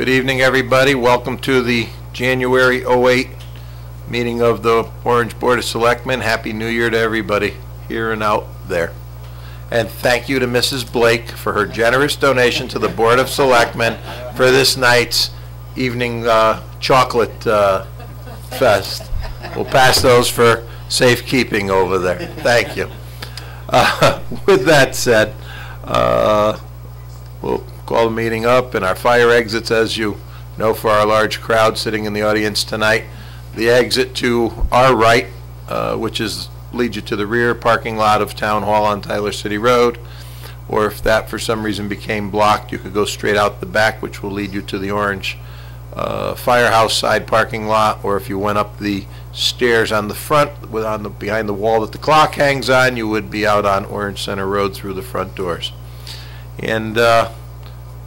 Good evening, everybody. Welcome to the January '08 meeting of the Orange Board of Selectmen. Happy New Year to everybody here and out there. And thank you to Mrs. Blake for her generous donation to the Board of Selectmen for this night's evening chocolate fest. We'll pass those for safekeeping over there. Thank you. With that said, we'll call the meeting up, and our fire exits, as you know, for our large crowd sitting in the audience tonight. The exit to our right, which leads you to the rear parking lot of Town Hall on Tyler City Road, or if that for some reason became blocked, you could go straight out the back, which will lead you to the Orange Firehouse side parking lot, or if you went up the stairs on the front, behind the wall that the clock hangs on, you would be out on Orange Center Road through the front doors. And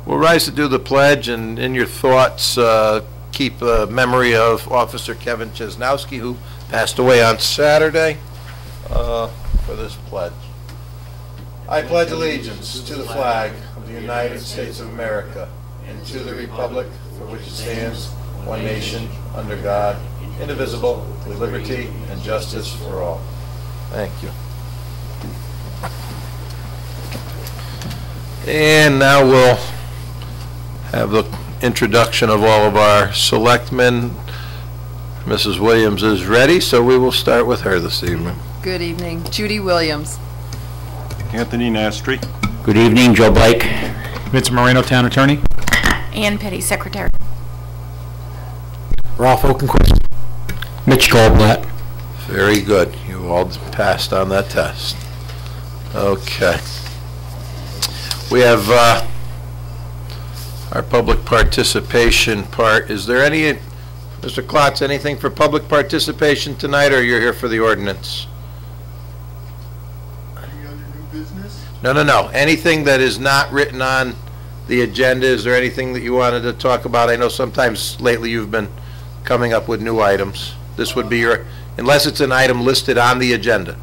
we'll rise to do the pledge, and in your thoughts, keep a memory of Officer Kevin Chesnowski, who passed away on Saturday, for this pledge. I pledge allegiance to the flag of the United States of America and to the republic for which it stands, one nation, under God, indivisible, with liberty and justice for all. Thank you. And now we'll have the introduction of all of our selectmen. Mrs. Williams is ready, so we will start with her this evening. Good evening. Judy Williams. Anthony Nastri. Good evening. Joe Blake. Vince Moreno, Town Attorney. Ann Petty, Secretary. Ralph Oakenquist. Mitch Goldblatt. Very good. You all passed on that test. Okay. We have our public participation part. Is there any, Mr. Klotz, anything for public participation tonight, or you're here for the ordinance? Any other new business? No. Anything that is not written on the agenda, is there anything that you wanted to talk about? I know sometimes lately you've been coming up with new items. This would be your, unless it's an item listed on the agenda.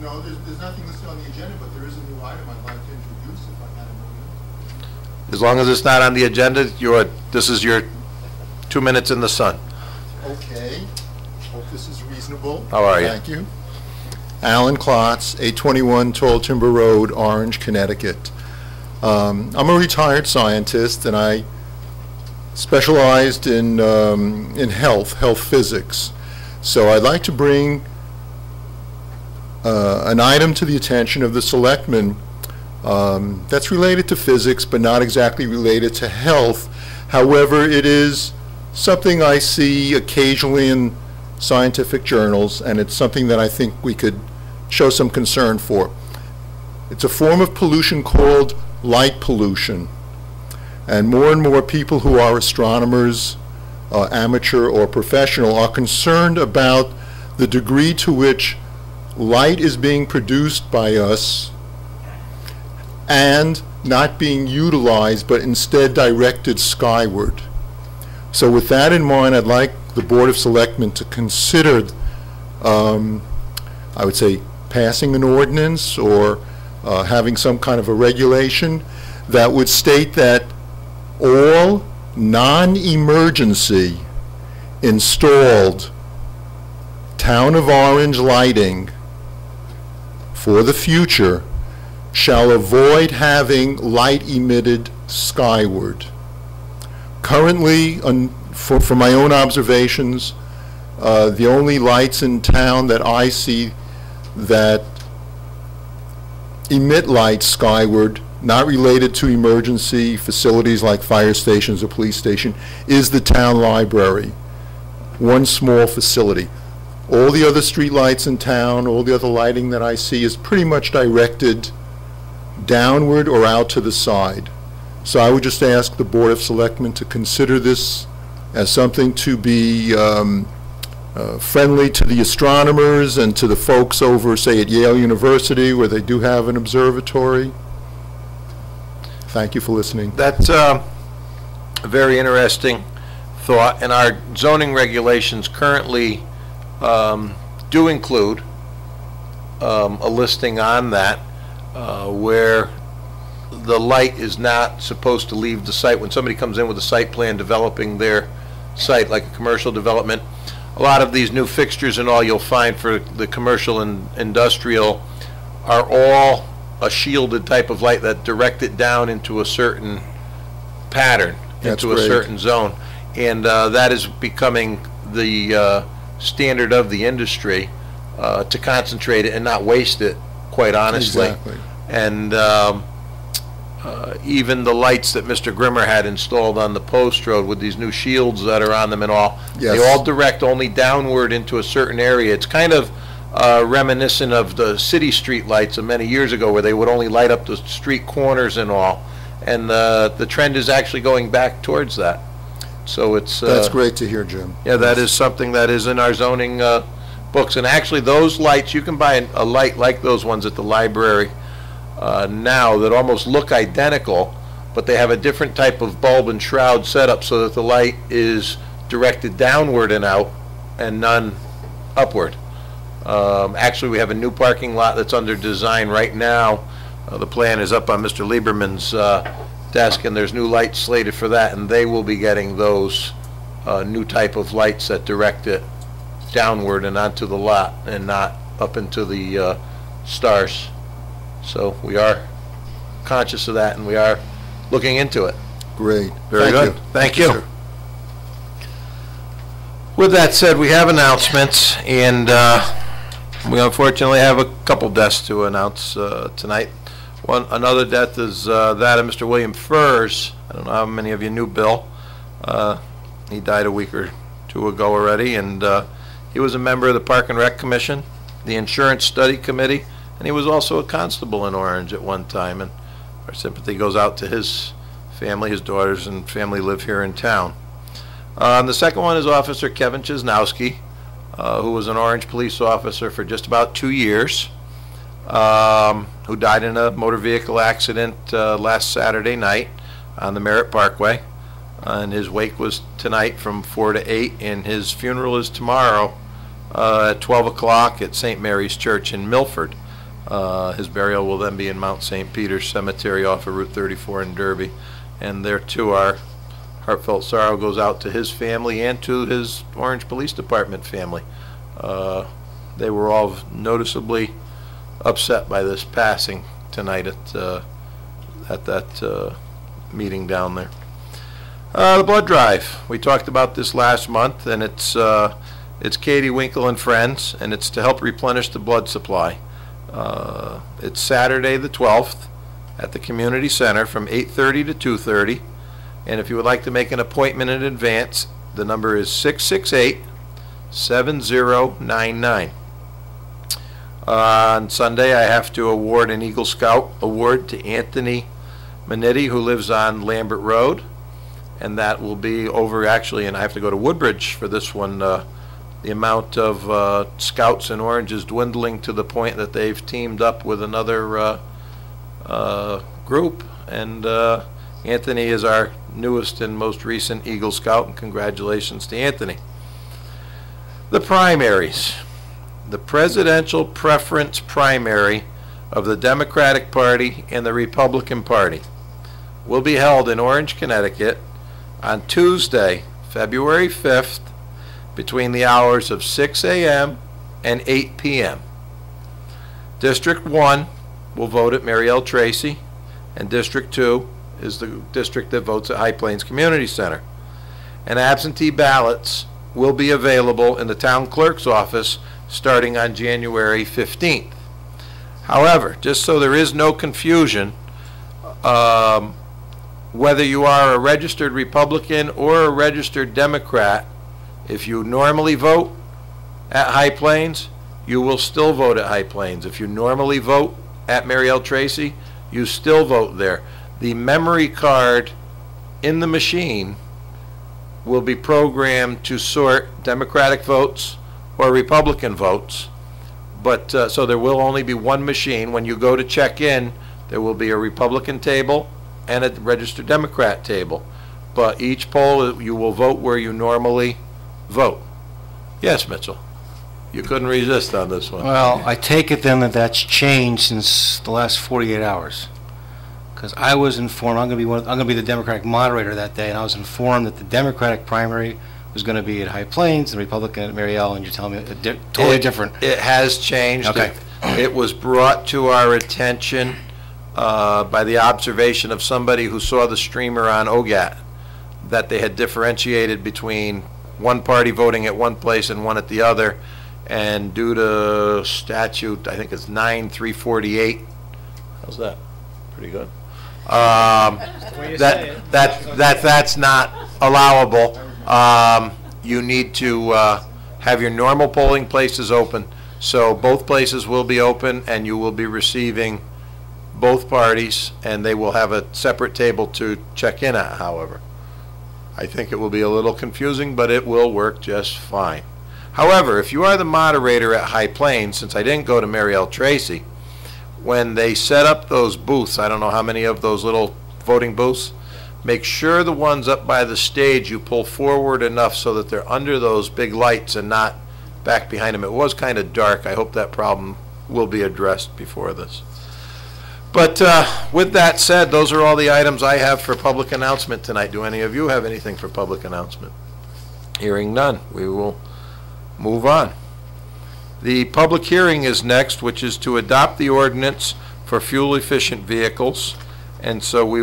No, there's nothing listed on the agenda, but there is a new item I'd like to introduce if I had a moment. As long as it's not on the agenda, this is your 2 minutes in the sun. Okay. Hope this is reasonable. How are you? Thank you. Alan Klotz, 821 Tall Timber Road, Orange, Connecticut. I'm a retired scientist, and I specialized in health physics. So I'd like to bring an item to the attention of the selectmen that's related to physics, but not exactly related to health. However, it is something I see occasionally in scientific journals, and it's something that I think we could show some concern for. It's a form of pollution called light pollution. And more people who are astronomers, amateur or professional, are concerned about the degree to which light is being produced by us and not being utilized, but instead directed skyward. So with that in mind, I'd like the Board of Selectmen to consider, I would say, passing an ordinance or having some kind of a regulation that would state that all non-emergency installed Town of Orange lighting for the future shall avoid having light emitted skyward. Currently, for my own observations, the only lights in town that I see that emit light skyward, not related to emergency facilities like fire stations or police station, is the town library. One small facility. All the other street lights in town, all the other lighting that I see is pretty much directed downward or out to the side. So I would just ask the Board of Selectmen to consider this as something to be friendly to the astronomers and to the folks over, say, at Yale University, where they do have an observatory. Thank you for listening. That's a very interesting thought, and our zoning regulations currently do include a listing on that where the light is not supposed to leave the site. When somebody comes in with a site plan developing their site, like a commercial development, a lot of these new fixtures and all you'll find for the commercial and industrial are all a shielded type of light that direct it down into a certain pattern, That's into a great. certain zone. And that is becoming the standard of the industry, to concentrate it and not waste it, quite honestly. Exactly. And even the lights that Mr. Grimmer had installed on the post road with these new shields that are on them and all, Yes. they all direct only downward into a certain area. It's kind of reminiscent of the city street lights of many years ago, where they would only light up the street corners and all. And the trend is actually going back towards that. So it's That's great to hear, Jim. yeah, that is something that is in our zoning books. And actually, those lights, you can buy a light like those ones at the library now that almost look identical, but they have a different type of bulb and shroud setup so that the light is directed downward and out and none upward. Actually, we have a new parking lot that's under design right now. The plan is up on Mr. Lieberman's desk, and there's new lights slated for that, and they will be getting those new type of lights that direct it downward and onto the lot and not up into the stars. So we are conscious of that, and we are looking into it. Great. Very Thank good. you. Thank you. sir. With that said, we have announcements, and we unfortunately have a couple deaths to announce tonight. Another death is that of Mr. William Furs. I don't know how many of you knew Bill. He died a week or two ago already, and he was a member of the Park and Rec Commission, the Insurance Study Committee, and he was also a constable in Orange at one time. And our sympathy goes out to his family. His daughters and family live here in town. The second one is Officer Kevin Chesnowski, who was an Orange police officer for just about 2 years, who died in a motor vehicle accident last Saturday night on the Merritt Parkway. And his wake was tonight from 4 to 8, and his funeral is tomorrow at 12 o'clock at St. Mary's Church in Milford. His burial will then be in Mount St. Peter's Cemetery off of Route 34 in Derby. And there too, our heartfelt sorrow goes out to his family and to his Orange Police Department family. They were all noticeably upset by this passing tonight at that meeting down there. The blood drive. We talked about this last month, and it's Katie Winkle and Friends, and it's to help replenish the blood supply. It's Saturday the 12th at the Community Center from 8:30 to 2:30. And if you would like to make an appointment in advance, the number is 668-7099. On Sunday, I have to award an Eagle Scout award to Anthony Manetti, who lives on Lambert Road. And that will be over, actually, and I have to go to Woodbridge for this one. The amount of Scouts in Orange is dwindling to the point that they've teamed up with another group. And Anthony is our newest and most recent Eagle Scout, and congratulations to Anthony. The primaries. The presidential preference primary of the Democratic Party and the Republican Party will be held in Orange, Connecticut on Tuesday, February 5th, between the hours of 6 a.m. and 8 p.m. District 1 will vote at Mary L. Tracy, and District 2 is the district that votes at High Plains Community Center. And absentee ballots will be available in the town clerk's office starting on January 15th. However, just so there is no confusion, whether you are a registered Republican or a registered Democrat, if you normally vote at High Plains, you will still vote at High Plains. If you normally vote at Mary L. Tracy, you still vote there. The memory card in the machine will be programmed to sort Democratic votes or Republican votes, but so there will only be one machine. When you go to check in, there will be a Republican table and a registered Democrat table, but each poll you will vote where you normally vote. Yes, Mitchell, you couldn't resist on this one. Well, I take it then that that's changed since the last 48 hours. Because I was informed, I'm going to be the Democratic moderator that day, and I was informed that the Democratic primary was going to be at High Plains, and Republican at Mariel, and you're telling me totally different. It has changed. Okay. It was brought to our attention by the observation of somebody who saw the streamer on Ogat, that they had differentiated between one party voting at one place and one at the other, and due to statute, I think it's 9348. How's that? Pretty good. That's not allowable. You need to have your normal polling places open. So both places will be open, and you will be receiving both parties, and they will have a separate table to check in at, however. I think it will be a little confusing, but it will work just fine. However, if you are the moderator at High Plains, since I didn't go to Mariel Tracy, when they set up those booths, I don't know how many of those little voting booths, make sure the ones up by the stage you pull forward enough so that they're under those big lights and not back behind them. It was kind of dark. I hope that problem will be addressed before this. But with that said, those are all the items I have for public announcement tonight. Do any of you have anything for public announcement? Hearing none, we will move on. The public hearing is next, which is to adopt the ordinance for fuel-efficient vehicles. And so we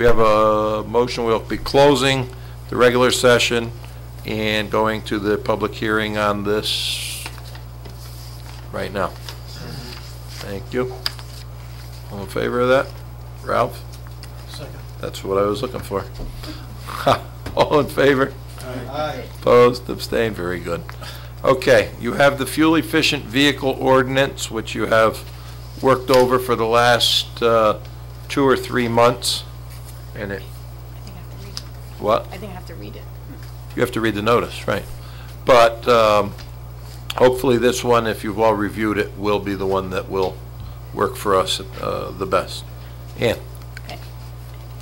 have a motion, we'll be closing the regular session and going to the public hearing on this right now. Thank you. All in favor of that? Ralph? Second. That's what I was looking for. All in favor? Aye. Opposed? Abstained? Very good. Okay, you have the fuel-efficient vehicle ordinance, which you have worked over for the last 2 or 3 months. And it. I think I have to read it. What? I think I have to read it. You have to read the notice, right? But hopefully this one, if you've all reviewed it, will be the one that will work for us the best. Ann. Okay.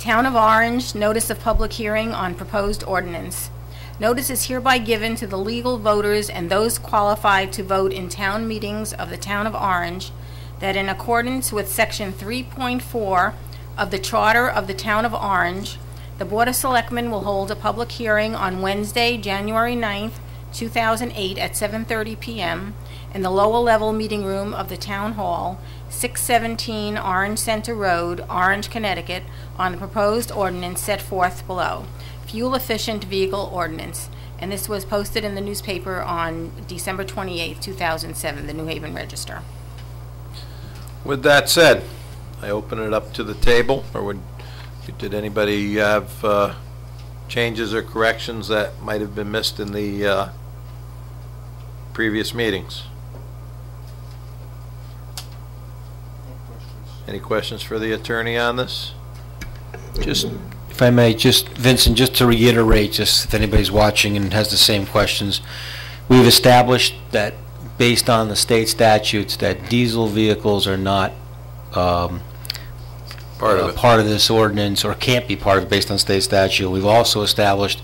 Town of Orange, notice of public hearing on proposed ordinance. Notice is hereby given to the legal voters and those qualified to vote in town meetings of the Town of Orange that in accordance with Section 3.4 of the Charter of the Town of Orange, the Board of Selectmen will hold a public hearing on Wednesday, January 9th, 2008 at 7:30 p.m. in the lower level meeting room of the Town Hall, 617 Orange Center Road, Orange, Connecticut, on the proposed ordinance set forth below. Fuel-efficient vehicle ordinance. And this was posted in the newspaper on December 28th, 2007, the New Haven Register. With that said, I open it up to the table, or did anybody have changes or corrections that might have been missed in the previous meetings? Any questions for the attorney on this? Just, if I may, just, Vincent, just to reiterate, just if anybody's watching and has the same questions, we've established that based on the state statutes that diesel vehicles are not part of this ordinance, or can't be part of it based on state statute. We've also established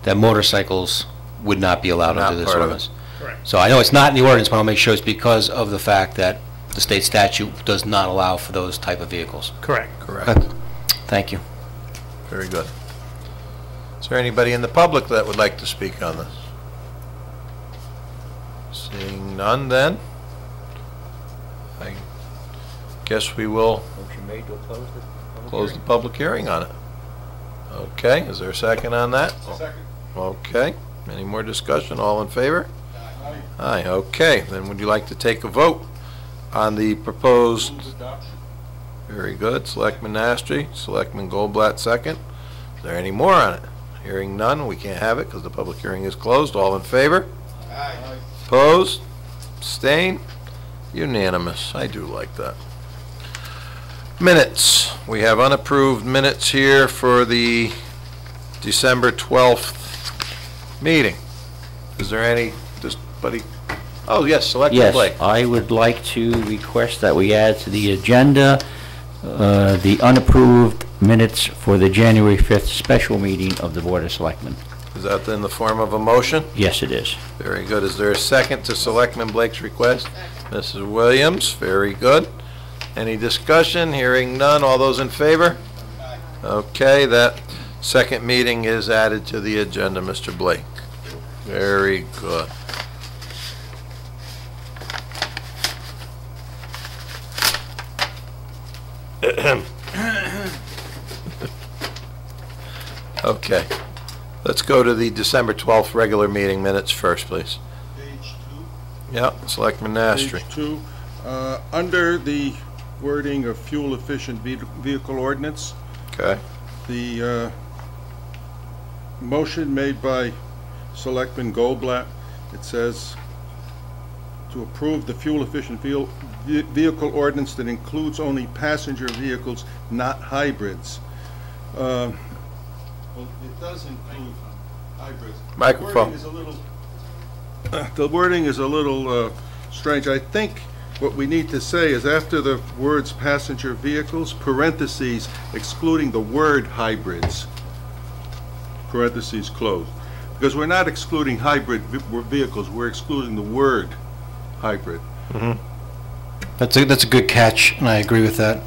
that motorcycles would not be allowed under this ordinance. Correct. So I know it's not in the ordinance, but I'll make sure it's because of the fact that the state statute does not allow for those type of vehicles. Correct. Correct. Thank you. Very good. Is there anybody in the public that would like to speak on this? Seeing none, then I guess we will close the public hearing on it. Okay, is there a second on that? Second. Okay, any more discussion? All in favor? Aye. Aye, okay. Then would you like to take a vote on the proposed? Very good. Selectman Nastri, Selectman Goldblatt second. Is there any more on it? Hearing none, we can't have it because the public hearing is closed. All in favor? Aye. Opposed? Abstained? Unanimous. I do like that. Minutes. We have unapproved minutes here for the December 12th meeting. Is there any, buddy? Oh, yes, Selectman Blake. Yes, I would like to request that we add to the agenda the unapproved minutes for the January 5th special meeting of the Board of Selectmen. Is that in the form of a motion? Yes, it is. Very good. Is there a second to Selectman Blake's request? Mrs. Williams, very good. Any discussion? Hearing none. All those in favor? Okay, that second meeting is added to the agenda, Mr. Blake. Very good. Okay. Let's go to the December 12th regular meeting minutes first, please. Page 2. Yep, Selectman Nastri. Page 2. Under the wording of fuel-efficient vehicle ordinance, Okay. the motion made by Selectman Goldblatt, it says to approve the fuel-efficient vehicle ordinance that includes only passenger vehicles, not hybrids. Well, it does include hybrids. Microphone. The wording is a little strange. I think what we need to say is after the words passenger vehicles, parentheses, excluding the word hybrids, parentheses closed. Because we're not excluding hybrid vehicles, we're excluding the word hybrid. That's a good catch, and I agree with that.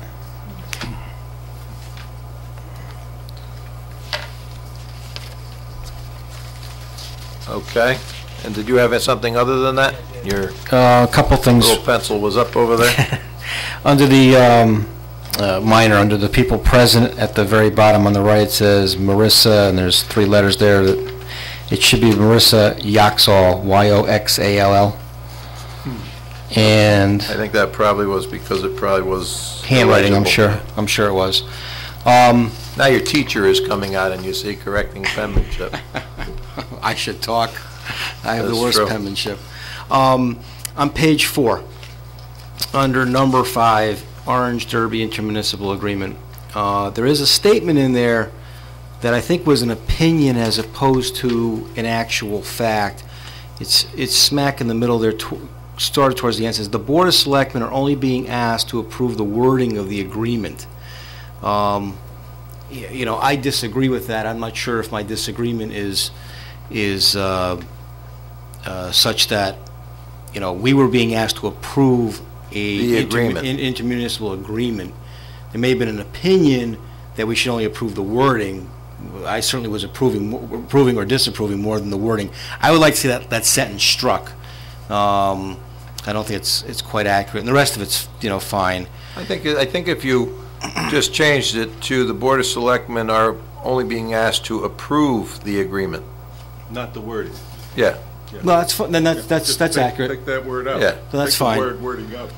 Okay. And did you have something other than that? Your A couple things. little pencil was up over there? Under the minor, under the people present at the very bottom on the right, it says Marissa, and there's 3 letters there. It should be Marissa Yoxall, Y-O-X-A-L-L. And I think that probably was because it probably was handwriting, I'm illegible. sure. I'm sure it was. Now your teacher is coming out and you see correcting penmanship. I should talk. I have the That's worst true. penmanship. On page 4, under number 5, Orange Derby Intermunicipal Agreement, there is a statement in there that I think was an opinion as opposed to an actual fact. It's smack in the middle there, started towards the end. It says, the Board of Selectmen are only being asked to approve the wording of the agreement. You know, I disagree with that. I'm not sure if my disagreement is such that, you know, we were being asked to approve The agreement. intermunicipal agreement. There may have been an opinion that we should only approve the wording. I certainly was approving or disapproving more than the wording. I would like to see that sentence struck. I don't think it's quite accurate, and the rest of it's, you know, fine. I think if you just changed it to the Board of Selectmen are only being asked to approve the agreement. Not the wording. Yeah, No, that's fine. Then that's accurate. Take that word out. Yeah. So that's Take the fine. wording out.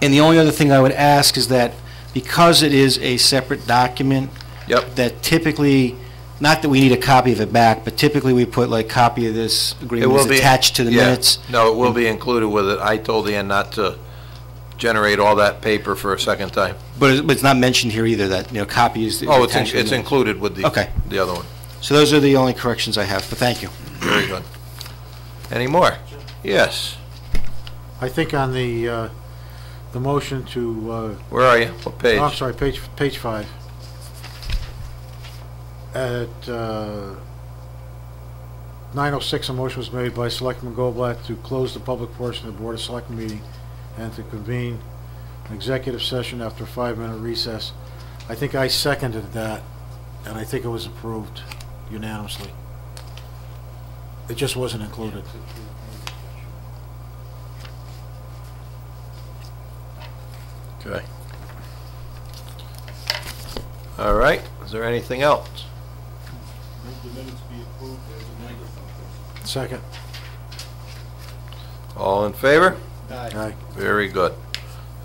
And the only other thing I would ask is that because it is a separate document, yep, that typically, not that we need a copy of it back, but typically we put like copy of this agreement will is be- attached to the yeah. minutes. No, it will be included with it. I told Ann not to generate all that paper for a second time. But it's not mentioned here either, that, you know, copy is Oh, attached to the it's minutes. included with the Okay. the other one. So those are the only corrections I have, but thank you. Very good. Any more? Yes. I think on the motion to, Where are you? What page? oh, I'm sorry, page 5. At 9:06, a motion was made by Selectman Goldblatt to close the public portion of the Board of Selectmen meeting and to convene an executive session after a 5-minute recess. I think I seconded that, and I think it was approved unanimously. It just wasn't included. Okay. All right. Is there anything else? Second. All in favor? Aye. Very good.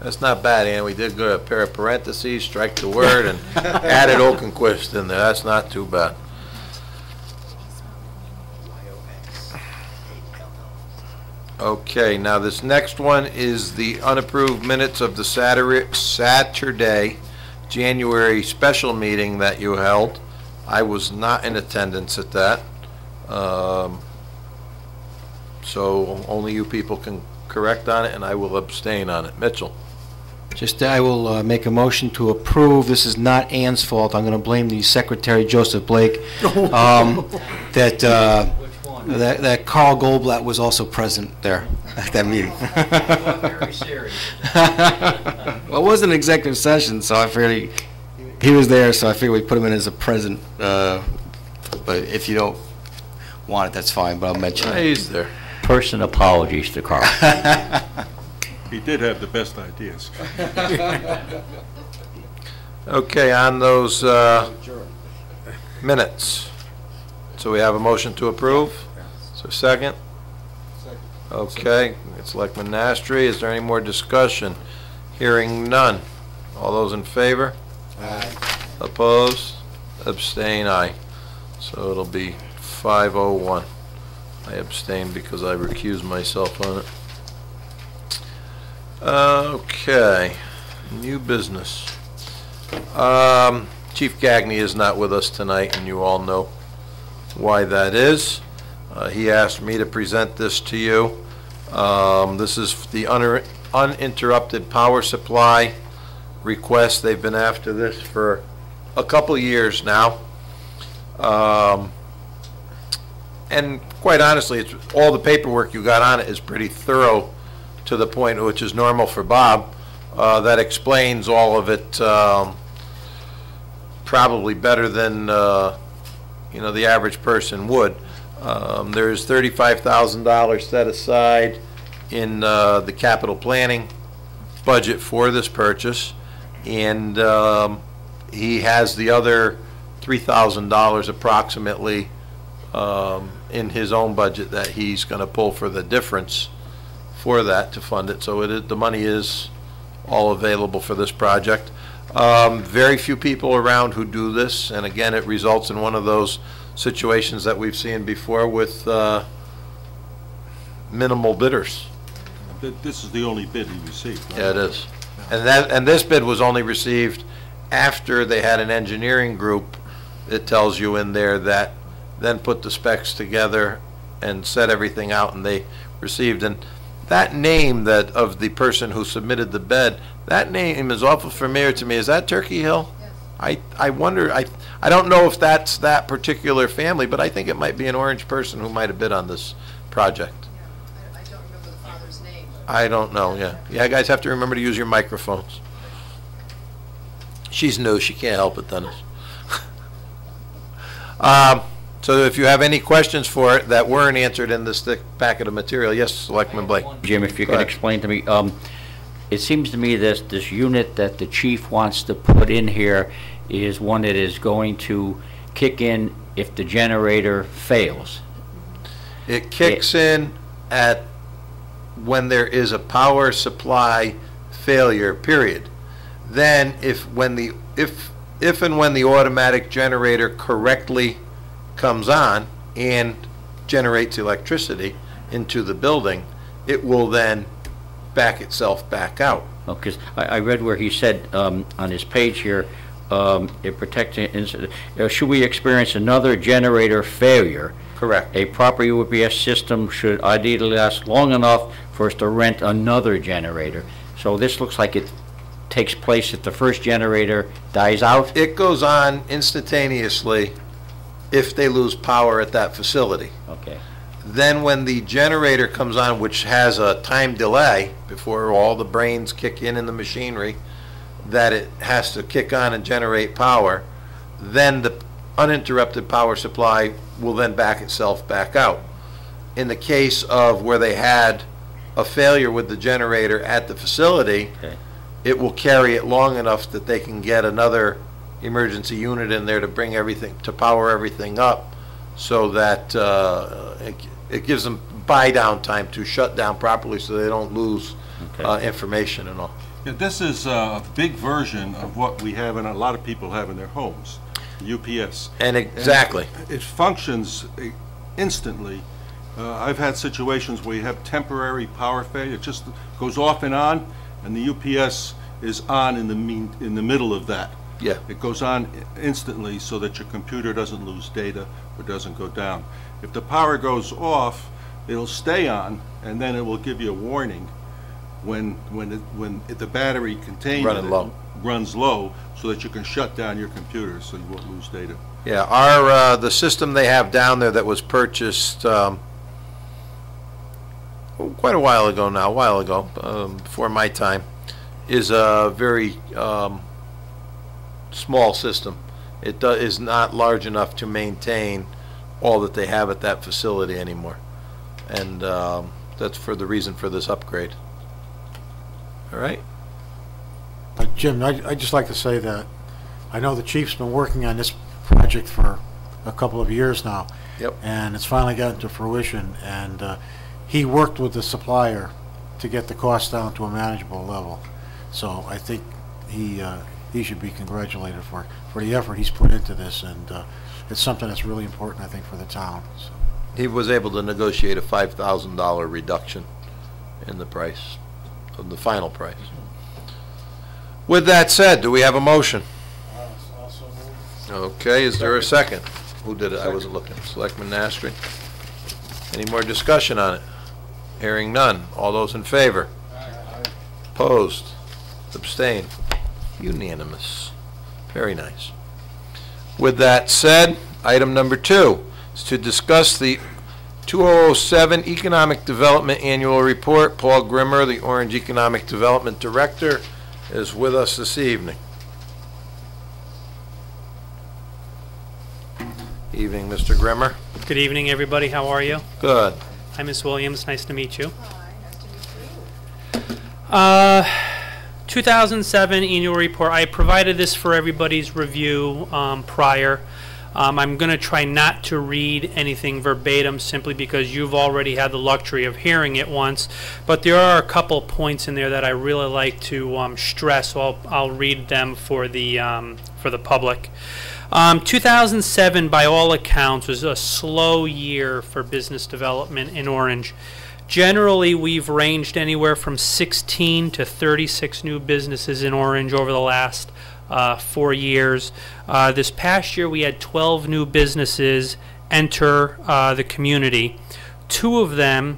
That's not bad, Ann. We did go a pair of parentheses, strike the word, and added Oakenquist in there. That's not too bad. Okay, now this next one is the unapproved minutes of the Saturday, January special meeting that you held. I was not in attendance at that. So only you people can correct on it, and I will abstain on it. Mitchell? I will make a motion to approve. This is not Ann's fault. I'm going to blame the Secretary, Joseph Blake, that that Carl Goldblatt was also present there at that meeting. Very serious. Well, it wasn't an executive session, so I figured he was there, so I figured we put him in as a present. But if you don't want it, that's fine, but I'll mention it. He's there. Person apologies to Carl. He did have the best ideas. Okay, on those minutes. So we have a motion to approve? So second? Okay, it's Selectman Nastri. Is there any more discussion? Hearing none. All those in favor? Aye. Opposed? Abstain, aye. So it'll be 501. I abstain because I recused myself on it. Okay, new business. Chief Gagné is not with us tonight, and you all know why that is. He asked me to present this to you. This is the uninterrupted power supply request. They've been after this for a couple years now. And quite honestly, it's all the paperwork you got on it is pretty thorough to the point which is normal for Bob. That explains all of it probably better than the average person would. There's $35,000 set aside in the capital planning budget for this purchase, and he has the other $3,000 approximately in his own budget that he's going to pull for the difference for that to fund it. So the money is all available for this project. Very few people around who do this, and again, it results in one of those situations that we've seen before with minimal bidders. This is the only bid he received, right? Yeah, it is. And this bid was only received after they had an engineering group, it tells you in there, that then put the specs together and set everything out, and they received. And that name that of the person who submitted the bid, that name is awful familiar to me. Is that Turkey Hill? Yes. I wonder, I don't know if that's that particular family, but I think it might be an Orange person who might have bid on this project. Yeah, I don't remember the father's name. I don't know, yeah. Yeah, guys have to remember to use your microphones. She's new, she can't help it, Dennis. So if you have any questions for it that weren't answered in this thick packet of material, yes, Selectman Blake. Jim, if you can explain to me, it seems to me this unit that the chief wants to put in here is one that is going to kick in if the generator fails. It kicks in at when there is a power supply failure, period. Then if and when the automatic generator correctly comes on and generates electricity into the building, it will then back itself back out. Because I read where he said on his page here, it protects, should we experience another generator failure, Correct. a proper UPS system should ideally last long enough for us to rent another generator. So this looks like it takes place if the first generator dies out? It goes on instantaneously if they lose power at that facility. Okay. Then when the generator comes on, which has a time delay before all the brains kick in the machinery, that it has to kick on and generate power, then the uninterrupted power supply will then back itself back out. In the case of where they had a failure with the generator at the facility, Okay. it will carry it long enough that they can get another emergency unit in there to bring everything, to power everything up, so that it gives them buy down time to shut down properly so they don't lose information and all. Yeah, this is a big version of what we have and a lot of people have in their homes, UPS. And exactly. And it functions instantly. I've had situations where you have temporary power failure. It just goes off and on, and the UPS is on in the middle of that. Yeah. It goes on instantly so that your computer doesn't lose data or doesn't go down. If the power goes off, it'll stay on, and then it will give you a warning. when the battery contained Running in it low. runs low, so that you can shut down your computer so you won't lose data. Yeah, the system they have down there that was purchased quite a while ago now, before my time, is a very small system. It is not large enough to maintain all that they have at that facility anymore. And that's for the reason for this upgrade. All right? Jim, I'd just like to say that I know the chief's been working on this project for a couple of years now. Yep. And it's finally gotten to fruition, and he worked with the supplier to get the cost down to a manageable level. So I think he should be congratulated for the effort he's put into this, and it's something that's really important, I think, for the town. So. He was able to negotiate a $5,000 reduction in the price, of the final price. With that said, do we have a motion? Okay, is there a second? Who did it? I wasn't looking. Selectman Nastri. Any more discussion on it? Hearing none. All those in favor? Opposed? Abstained? Unanimous. Very nice. With that said, item number 2 is to discuss the 2007 Economic Development Annual Report. Paul Grimmer, the Orange Economic Development Director, is with us this evening. Evening, Mr. Grimmer. Good evening, everybody. How are you? Good. Hi, Ms. Williams. Nice to meet you. Hi, nice to meet you. 2007 annual report. I provided this for everybody's review prior. I'm going to try not to read anything verbatim simply because you've already had the luxury of hearing it once. But there are a couple points in there that I really like to stress, so I'll read them for the public. 2007, by all accounts, was a slow year for business development in Orange. Generally, we've ranged anywhere from 16 to 36 new businesses in Orange over the last 4 years. This past year, we had 12 new businesses enter the community. 2 of them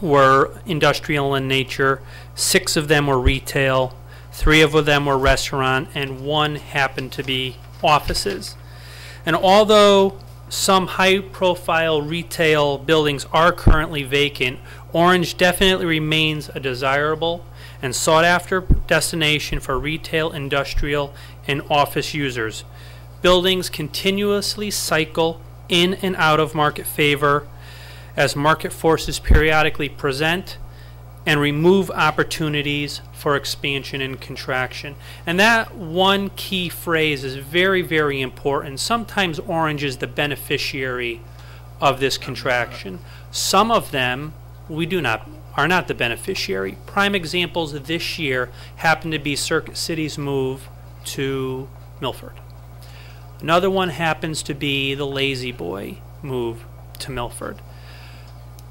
were industrial in nature, 6 of them were retail, 3 of them were restaurant, and 1 happened to be offices. And although some high-profile retail buildings are currently vacant, Orange definitely remains a desirable and sought-after destination for retail, industrial, and office users. Buildings continuously cycle in and out of market favor as market forces periodically present and remove opportunities for expansion and contraction. And that one key phrase is very, very important. Sometimes Orange is the beneficiary of this contraction. Some of them are not the beneficiary. Prime examples of this year happen to be Circuit City's move to Milford. Another one happens to be the Lazy Boy move to Milford.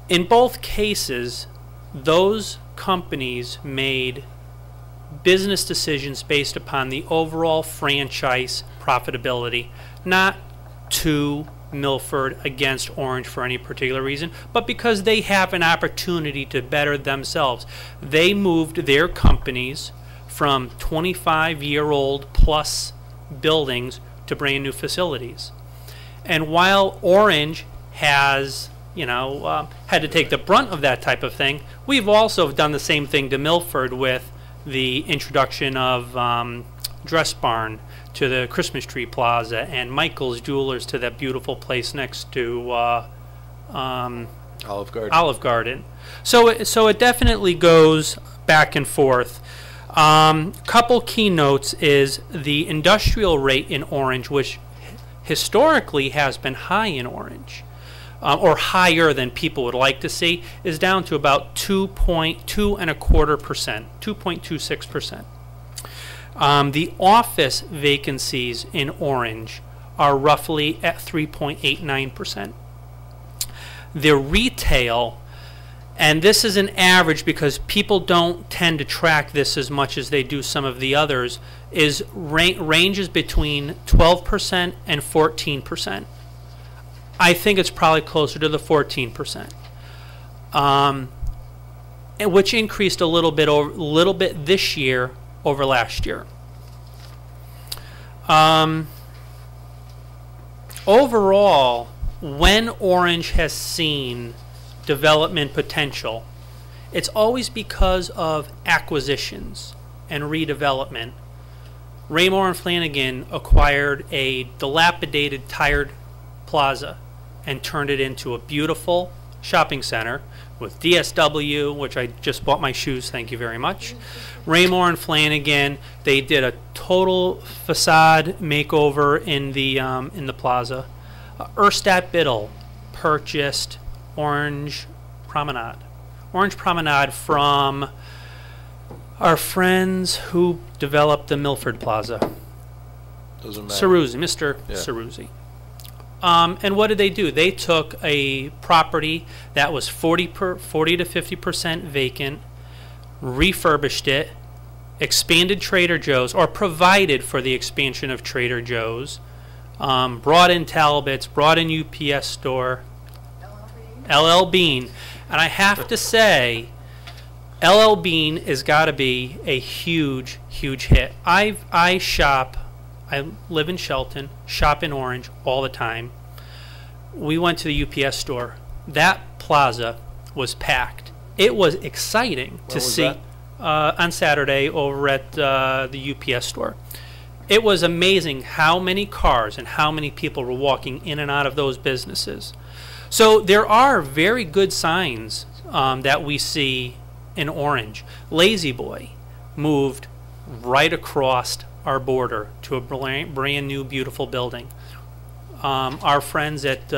In both cases, those companies made business decisions based upon the overall franchise profitability, not to Milford against Orange for any particular reason, but because they have an opportunity to better themselves. They moved their companies from 25-year-old plus buildings to brand new facilities. And while Orange has had to take the brunt of that type of thing, we've also done the same thing to Milford with the introduction of Dress Barn to the Christmas Tree Plaza and Michael's Jewelers to that beautiful place next to Olive Garden. So it definitely goes back and forth. Couple key notes is the industrial rate in Orange, which historically has been high in Orange, or higher than people would like to see, is down to about 2.25%, 2.26%. The office vacancies in Orange are roughly at 3.89%. The retail, and this is an average because people don't tend to track this as much as they do some of the others, is ranges between 12% and 14%. I think it's probably closer to the 14%. which increased a little bit this year over last year. Overall, when Orange has seen development potential, it's always because of acquisitions and redevelopment. Raymore and Flanagan acquired a dilapidated, tired plaza and turned it into a beautiful shopping center with DSW, which I just bought my shoes, thank you very much. Raymore and Flanagan, they did a total facade makeover in the plaza. Erstadt Biddle purchased Orange Promenade. Orange Promenade from our friends who developed the Milford Plaza. Doesn't matter. Ceruzzi, Mr. Yeah. Ceruzzi. And what did they do? They took a property that was 40 to 50% vacant, refurbished it, expanded Trader Joe's, or provided for the expansion of Trader Joe's, brought in Talbot's, brought in UPS store, LL Bean. And I have to say, LL Bean has got to be a huge, huge hit. I live in Shelton, shop in Orange all the time. We went to the UPS store. That plaza was packed. It was exciting to see on Saturday over at the UPS store. It was amazing how many cars and how many people were walking in and out of those businesses. So there are very good signs that we see in Orange. Lazy Boy moved right across our border to a brand new, beautiful building. Our friends at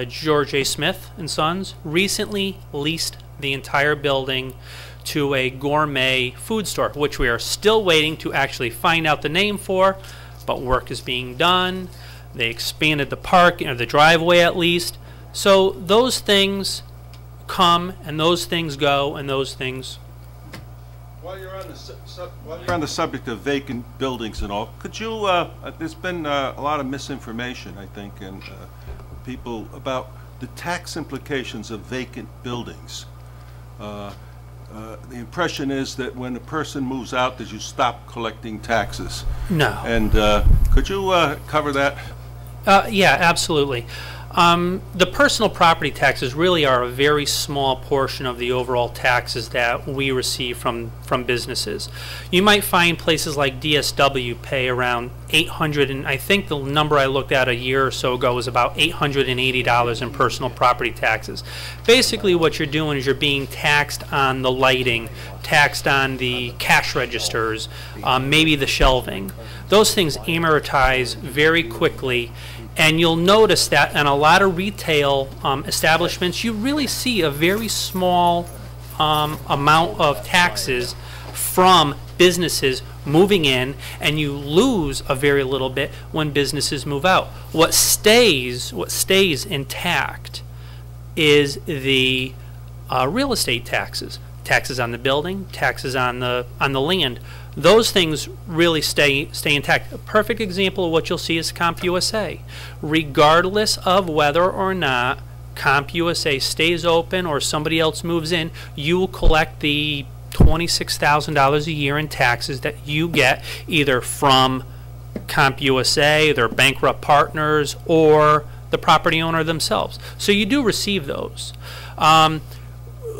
George A. Smith and Sons recently leased the entire building to a gourmet food store, which we are still waiting to actually find out the name for, but work is being done. They expanded the park, or the driveway at least. So those things come, and those things go, and those things. While you're on the subject of vacant buildings and all, could you, there's been a lot of misinformation, I think, and people about the tax implications of vacant buildings. The impression is that when a person moves out, that you stop collecting taxes. No. And could you cover that? Yeah, absolutely. The personal property taxes really are a very small portion of the overall taxes that we receive from businesses. You might find places like DSW pay around $800, and I think the number I looked at a year or so ago was about $880 in personal property taxes. Basically what you're doing is you're being taxed on the lighting, taxed on the cash registers, maybe the shelving. Those things amortize very quickly. And you'll notice that in a lot of retail establishments, you really see a very small amount of taxes from businesses moving in, and you lose a very little bit when businesses move out. What stays intact is the real estate taxes, taxes on the building, taxes on the land. Those things really stay intact. A perfect example of what you'll see is CompUSA. Regardless of whether or not CompUSA stays open or somebody else moves in, you will collect the $26,000 a year in taxes that you get either from CompUSA, their bankrupt partners, or the property owner themselves. So you do receive those.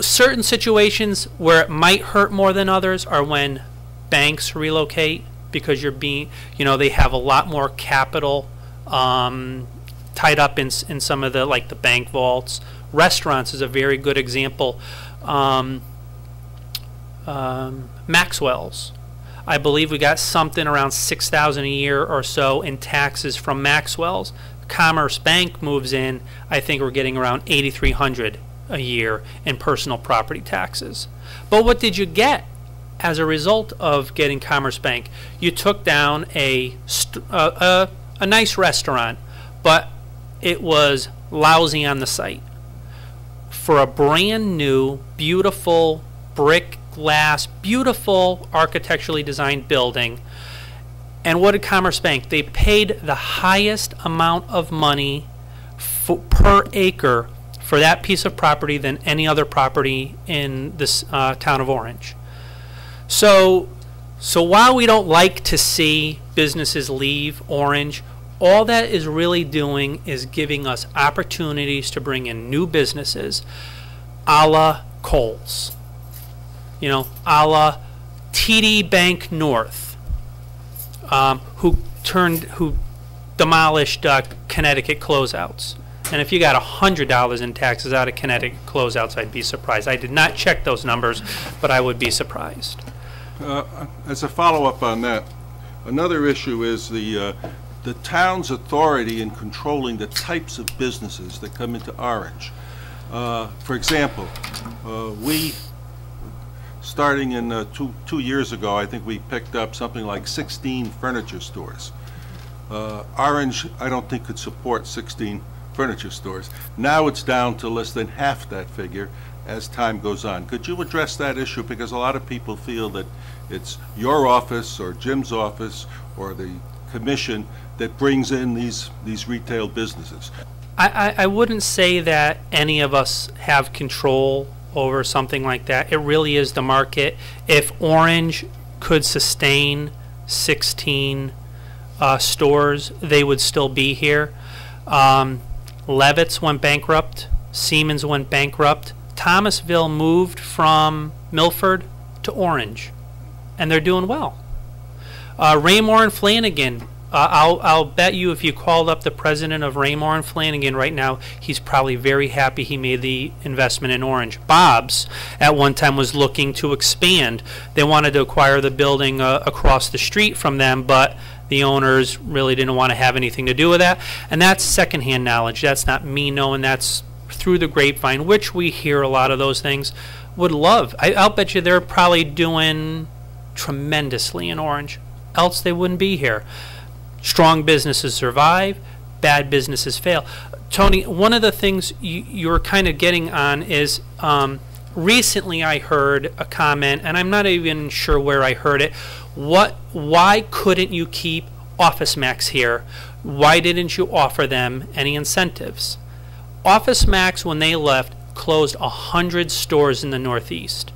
Certain situations where it might hurt more than others are when banks relocate, because they have a lot more capital tied up in some of the, like the bank vaults. Restaurants is a very good example. Maxwell's, I believe we got something around $6,000 a year or so in taxes from Maxwell's. Commerce Bank moves in, I think we're getting around $8,300 a year in personal property taxes. But what did you get as a result of getting Commerce Bank? You took down a nice restaurant, but it was lousy on the site. For a brand new, beautiful brick, glass, beautiful architecturally designed building. And what did Commerce Bank? They paid the highest amount of money per acre for that piece of property than any other property in this town of Orange. So while we don't like to see businesses leave Orange, all that is really doing is giving us opportunities to bring in new businesses, a la Kohl's, you know, a la TD Bank North, who demolished Connecticut closeouts. And if you got $100 in taxes out of Connecticut closeouts, I'd be surprised. I did not check those numbers, but I would be surprised. As a follow-up on that, another issue is the town's authority in controlling the types of businesses that come into Orange. For example, starting in 2 years ago, I think we picked up something like 16 furniture stores. Orange, I don't think, could support 16 furniture stores. Now it's down to less than half that figure as time goes on. Could you address that issue? Because a lot of people feel that it's your office or Jim's office or the commission that brings in these retail businesses. I wouldn't say that any of us have control over something like that. It really is the market. If Orange could sustain 16 stores, they would still be here. Levitt's went bankrupt. Siemens went bankrupt. Thomasville moved from Milford to Orange, and they're doing well. Raymore and Flanagan, I'll bet you if you called up the president of Raymore and Flanagan right now, he's probably very happy he made the investment in Orange. Bob's at one time was looking to expand. They wanted to acquire the building across the street from them, but the owners really didn't want to have anything to do with that. And that's secondhand knowledge. That's not me knowing, that's through the grapevine, which we hear a lot of those things. Would love. I'll bet you they're probably doing tremendously in Orange. Else they wouldn't be here. Strong businesses survive, bad businesses fail. Tony, one of the things you're kind of getting on is recently I heard a comment, and I'm not even sure where I heard it. Why couldn't you keep Office Max here? Why didn't you offer them any incentives? Office Max, when they left, closed 100 stores in the Northeast.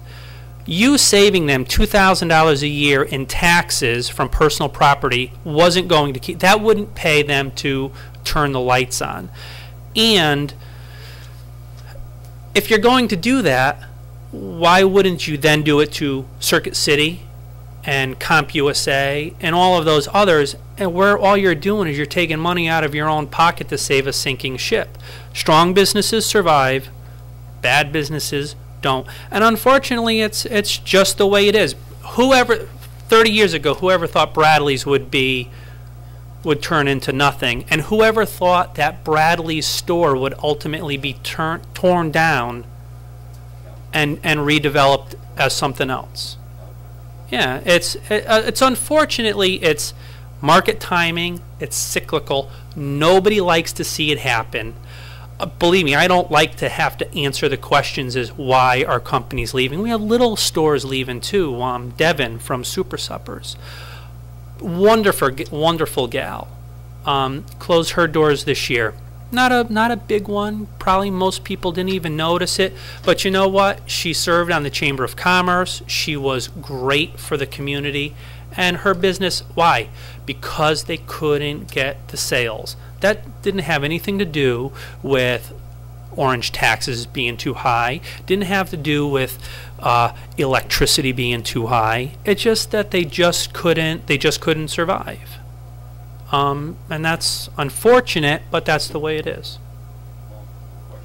You saving them $2,000 a year in taxes from personal property wasn't going to keep, that wouldn't pay them to turn the lights on. And if you're going to do that, why wouldn't you then do it to Circuit City and CompUSA and all of those others, and where all you're doing is you're taking money out of your own pocket to save a sinking ship? Strong businesses survive, bad businesses don't. And unfortunately, it's just the way it is. 30 years ago, whoever thought Bradley's would turn into nothing, and whoever thought that Bradley's store would ultimately be torn down and redeveloped as something else. Yeah, it's unfortunately, it's market timing, it's cyclical. Nobody likes to see it happen. Believe me, I don't like to have to answer the questions as why are companies leaving. We have little stores leaving too. Devin from Super Suppers, wonderful gal, closed her doors this year. Not a big one. Probably most people didn't even notice it. But you know what? She served on the Chamber of Commerce. She was great for the community. And her business, why? Because they couldn't get the sales. That didn't have anything to do with Orange taxes being too high. Didn't have to do with electricity being too high. It's just that they just couldn't survive. And that's unfortunate, but that's the way it is.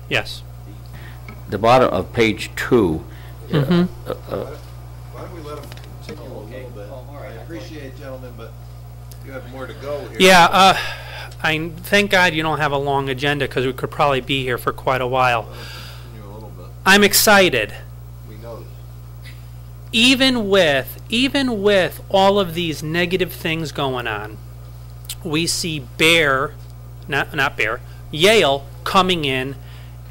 Yes. The bottom of page 2. Why don't we let them continue a little bit? I appreciate it, gentlemen, but you have more to go here. Yeah, thank God you don't have a long agenda, because we could probably be here for quite a while. I'm excited. We noticed. Even with all of these negative things going on, we see Yale coming in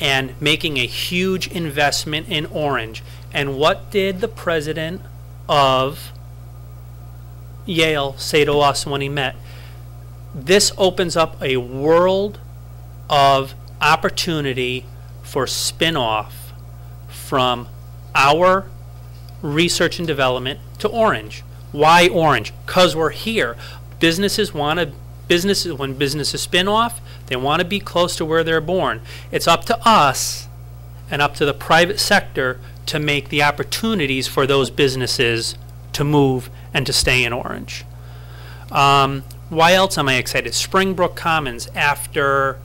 and making a huge investment in Orange. And what did the president of Yale say to us when he met? This opens up a world of opportunity for spin-off from our research and development to Orange. Why Orange? Because we're here. Businesses want to, when businesses spin off, they want to be close to where they're born. It's up to us and up to the private sector to make the opportunities for those businesses to move and to stay in Orange. Why else am I excited? Springbrook Commons, after,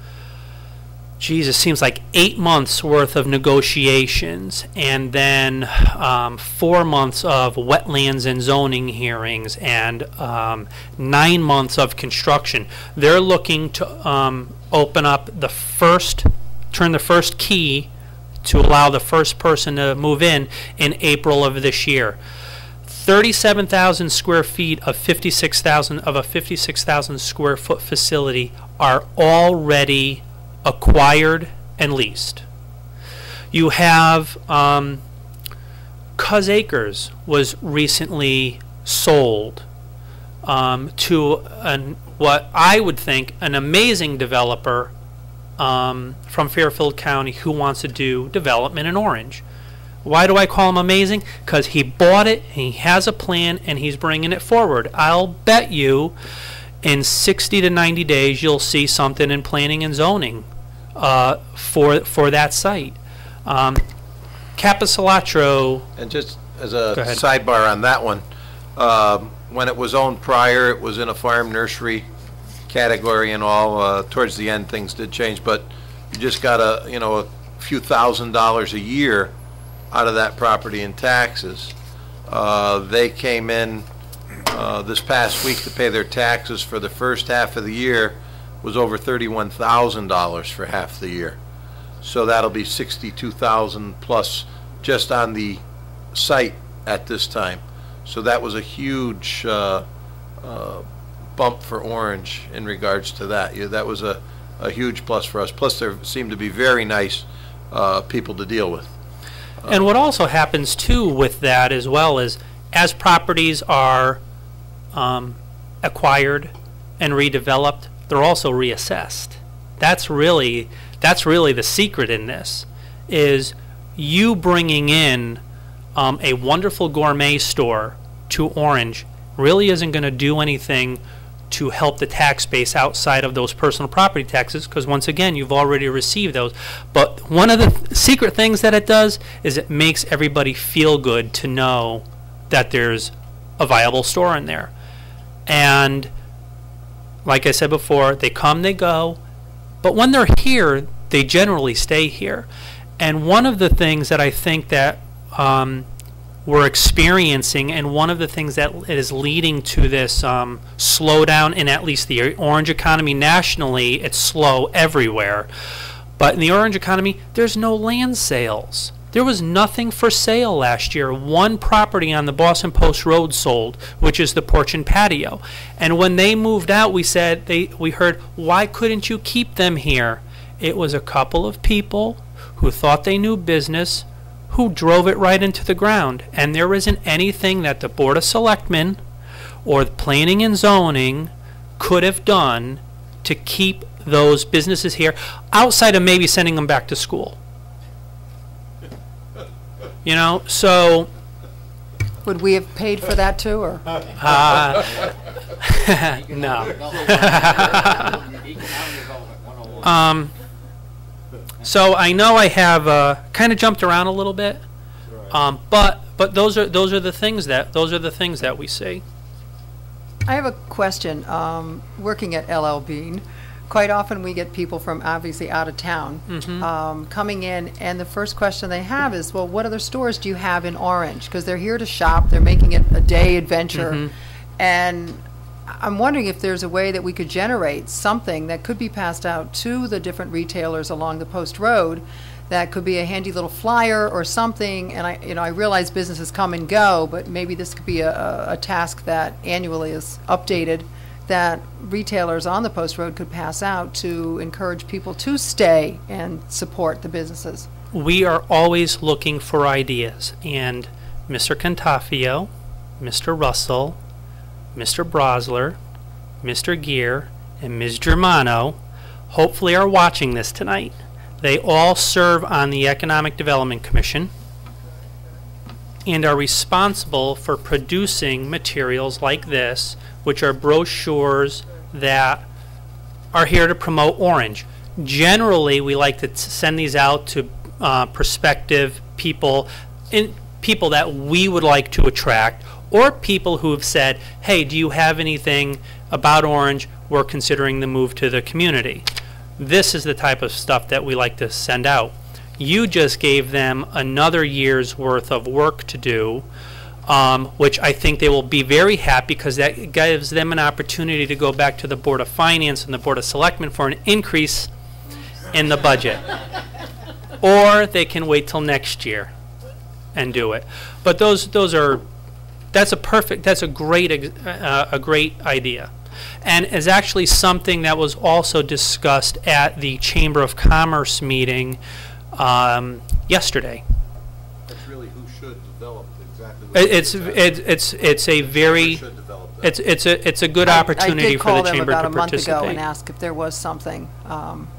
geez, it seems like 8 months worth of negotiations, and then 4 months of wetlands and zoning hearings, and 9 months of construction. They're looking to open up the first, turn the first key to allow the first person to move in April of this year. 37,000 square feet of 56,000 of a 56,000 square foot facility are already acquired and leased. You have Cuz Acres was recently sold to what I would think an amazing developer from Fairfield County who wants to do development in Orange. Why do I call him amazing? Because he bought it, he has a plan, and he's bringing it forward. I'll bet you in 60 to 90 days you'll see something in planning and zoning for that site. Capisalatro. And just as a sidebar on that one, when it was owned prior, it was in a farm nursery category and all. Towards the end, things did change, but you just got a few $1,000s a year out of that property in taxes. They came in this past week to pay their taxes for the first half of the year was over $31,000 for half the year. So that'll be $62,000 plus just on the site at this time. So that was a huge bump for Orange in regards to that. That was a huge plus for us. Plus there seemed to be very nice people to deal with. And what also happens too with that as well is as properties are acquired and redeveloped, they're also reassessed. That's really the secret in this, is you bringing in a wonderful gourmet store to Orange really isn't going to do anything to help the tax base outside of those personal property taxes, because once again you've already received those. But one of the secret things that it does is it makes everybody feel good to know that there's a viable store in there. And like I said before, they come, they go, but when they're here they generally stay here. And one of the things that I think that we're experiencing, and one of the things that is leading to this slowdown in at least the orange economy nationally, it's slow everywhere, but in the orange economy there's no land sales. There was nothing for sale last year. One property on the Boston Post Road sold, which is the porch and patio. And when they moved out, we heard, why couldn't you keep them here? It was a couple of people who thought they knew business, who drove it right into the ground. And there isn't anything that the Board of Selectmen or the Planning and Zoning could have done to keep those businesses here, outside of maybe sending them back to school. So... Would we have paid for that too, or? No. So I know I have kind of jumped around a little bit, but those are the things that we see. I have a question. Working at LL Bean, quite often we get people from obviously out of town coming in, and the first question they have is, well, what other stores do you have in Orange? Because they're here to shop, they're making it a day adventure, and I'm wondering if there's a way that we could generate something that could be passed out to the different retailers along the Post Road. That could be a handy little flyer or something. And I realize businesses come and go, but maybe this could be a task that annually is updated, that retailers on the Post Road could pass out to encourage people to stay and support the businesses. We are always looking for ideas, and Mr. Cantafio, Mr. Russell, Mr. Brosler, Mr. Gear, and Ms. Germano hopefully are watching this tonight. They all serve on the Economic Development Commission and are responsible for producing materials like this, which are brochures that are here to promote Orange. Generally, we like to send these out to prospective people, people that we would like to attract, or people who have said, hey, do you have anything about Orange? We're considering the move to the community. This is the type of stuff that we like to send out. You just gave them another year's worth of work to do, which I think they will be very happy, because that gives them an opportunity to go back to the Board of Finance and the Board of Selectmen for an increase in the budget. Or they can wait till next year and do it. But that's a great idea, and is actually something that was also discussed at the Chamber of Commerce meeting yesterday. That's really who should develop exactly. It's a very it's a good opportunity for the chamber to participate. I did call them about a month ago and ask if there was something.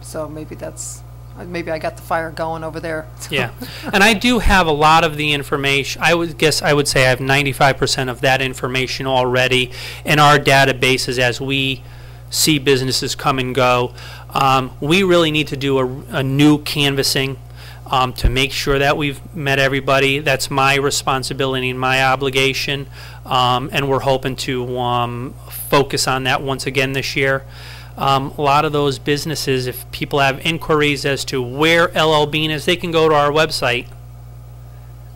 So maybe I got the fire going over there. Yeah, and I do have a lot of the information. I would say I have 95% of that information already in our databases as we see businesses come and go. We really need to do a new canvassing to make sure that we've met everybody. That's my responsibility and my obligation, and we're hoping to focus on that once again this year. A lot of those businesses, if people have inquiries as to where LL Bean is, they can go to our website.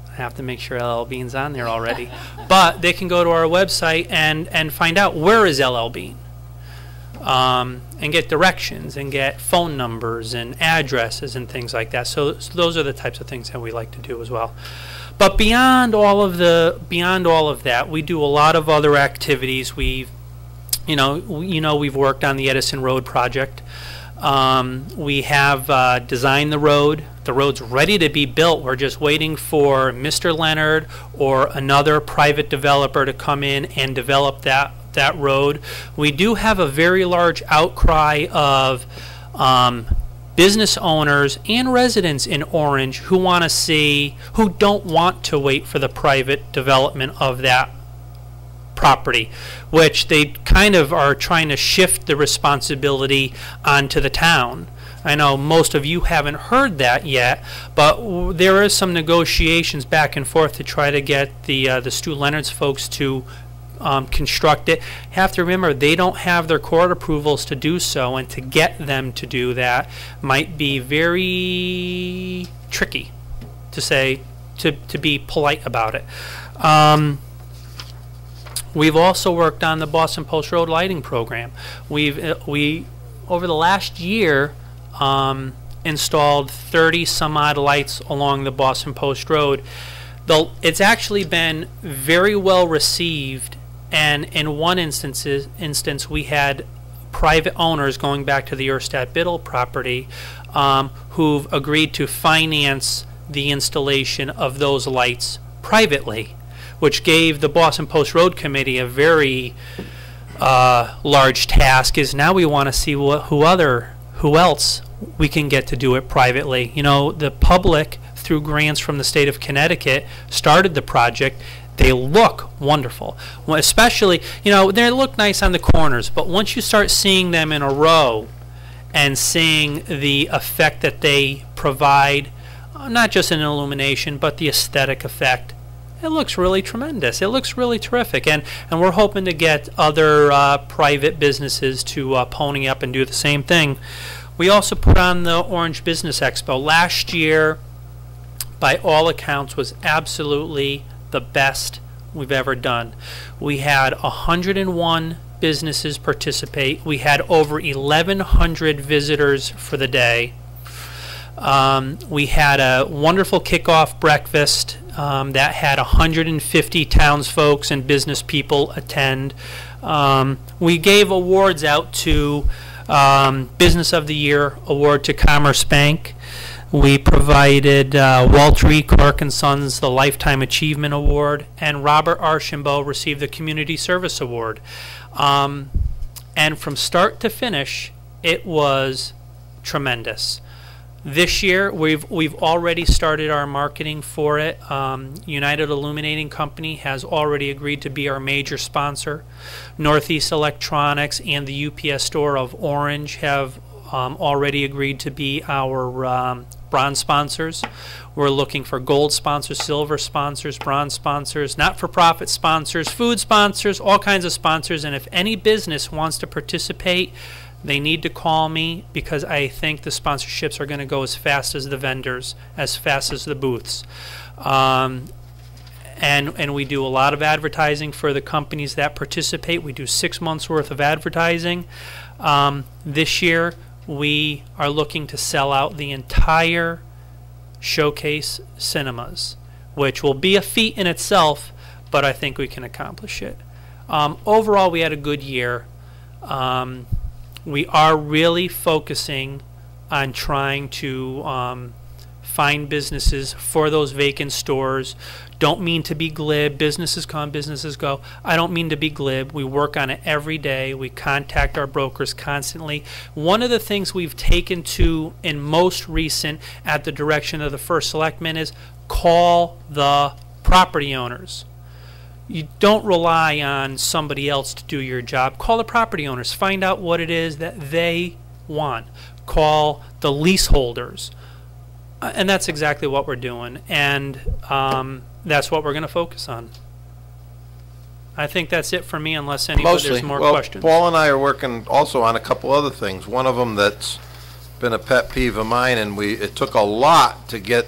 I have to make sure LL Bean's on there already. But they can go to our website and find out where is LL Bean. And get directions and get phone numbers and addresses and things like that. So those are the types of things that we like to do as well. But beyond all of that, we do a lot of other activities. We've worked on the Edison Road project. We have designed the road. The road's ready to be built. We're just waiting for Mr. Leonard or another private developer to come in and develop that road. We do have a very large outcry of business owners and residents in Orange who don't want to wait for the private development of that property, which they kind of are trying to shift the responsibility onto the town. I know most of you haven't heard that yet, but there is some negotiations back and forth to try to get the Stu Leonard's folks to construct it. You have to remember, they don't have their court approvals to do so, and to get them to do that might be very tricky, to be polite about it. We've also worked on the Boston Post Road lighting program. We over the last year installed 30 some odd lights along the Boston Post Road. It's actually been very well received, and in one instance we had private owners, going back to the Erstadt Biddle property, who've agreed to finance the installation of those lights privately, which gave the Boston Post Road Committee a very large task. Is now we want to see who else we can get to do it privately. You know, the public, through grants from the state of Connecticut, started the project. They look wonderful. Well, especially, they look nice on the corners, but once you start seeing them in a row and seeing the effect that they provide, not just in illumination, but the aesthetic effect, it looks really tremendous. It looks really terrific, and we're hoping to get other private businesses to pony up and do the same thing. We also put on the Orange Business Expo. Last year, by all accounts, was absolutely the best we've ever done. We had 101 businesses participate. We had over 1,100 visitors for the day. We had a wonderful kickoff breakfast that had 150 townsfolk and business people attend. We gave awards out to Business of the Year award to Commerce Bank. We provided Walter E. Clark & Sons the Lifetime Achievement Award, and Robert Archambault received the Community Service Award. And from start to finish, it was tremendous. This year, we've already started our marketing for it. United Illuminating Company has already agreed to be our major sponsor. Northeast Electronics and the UPS store of Orange have already agreed to be our bronze sponsors. We're looking for gold sponsors, silver sponsors, bronze sponsors, not-for-profit sponsors, food sponsors, all kinds of sponsors. And if any business wants to participate, they need to call me, because I think the sponsorships are going to go as fast as the vendors, as fast as the booths. And we do a lot of advertising for the companies that participate. We do 6 months worth of advertising. This year, we are looking to sell out the entire Showcase Cinemas, which will be a feat in itself, but I think we can accomplish it. Overall, we had a good year. We are really focusing on trying to find businesses for those vacant stores. Don't mean to be glib. Businesses come, businesses go. I don't mean to be glib. We work on it every day. We contact our brokers constantly. One of the things we've taken to in most recent at the direction of the first selectman is call the property owners. You don't rely on somebody else to do your job. Call the property owners. Find out what it is that they want. Call the leaseholders. And that's exactly what we're doing. And that's what we're going to focus on. I think that's it for me, unless anybody there's more questions. Paul and I are working also on a couple other things. One of them that's been a pet peeve of mine, and it took a lot to get.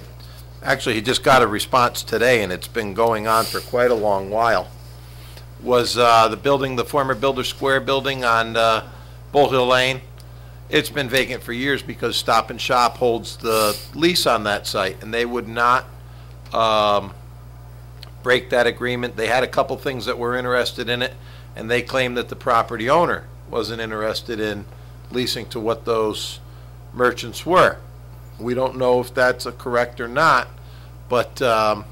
Actually, he just got a response today, and it's been going on for quite a long while. Was the building, the former Builder Square building on Bull Hill Lane? It's been vacant for years because Stop and Shop holds the lease on that site, and they would not break that agreement. They had a couple things that were interested in it, and they claimed that the property owner wasn't interested in leasing to what those merchants were. We don't know if that's correct or not, but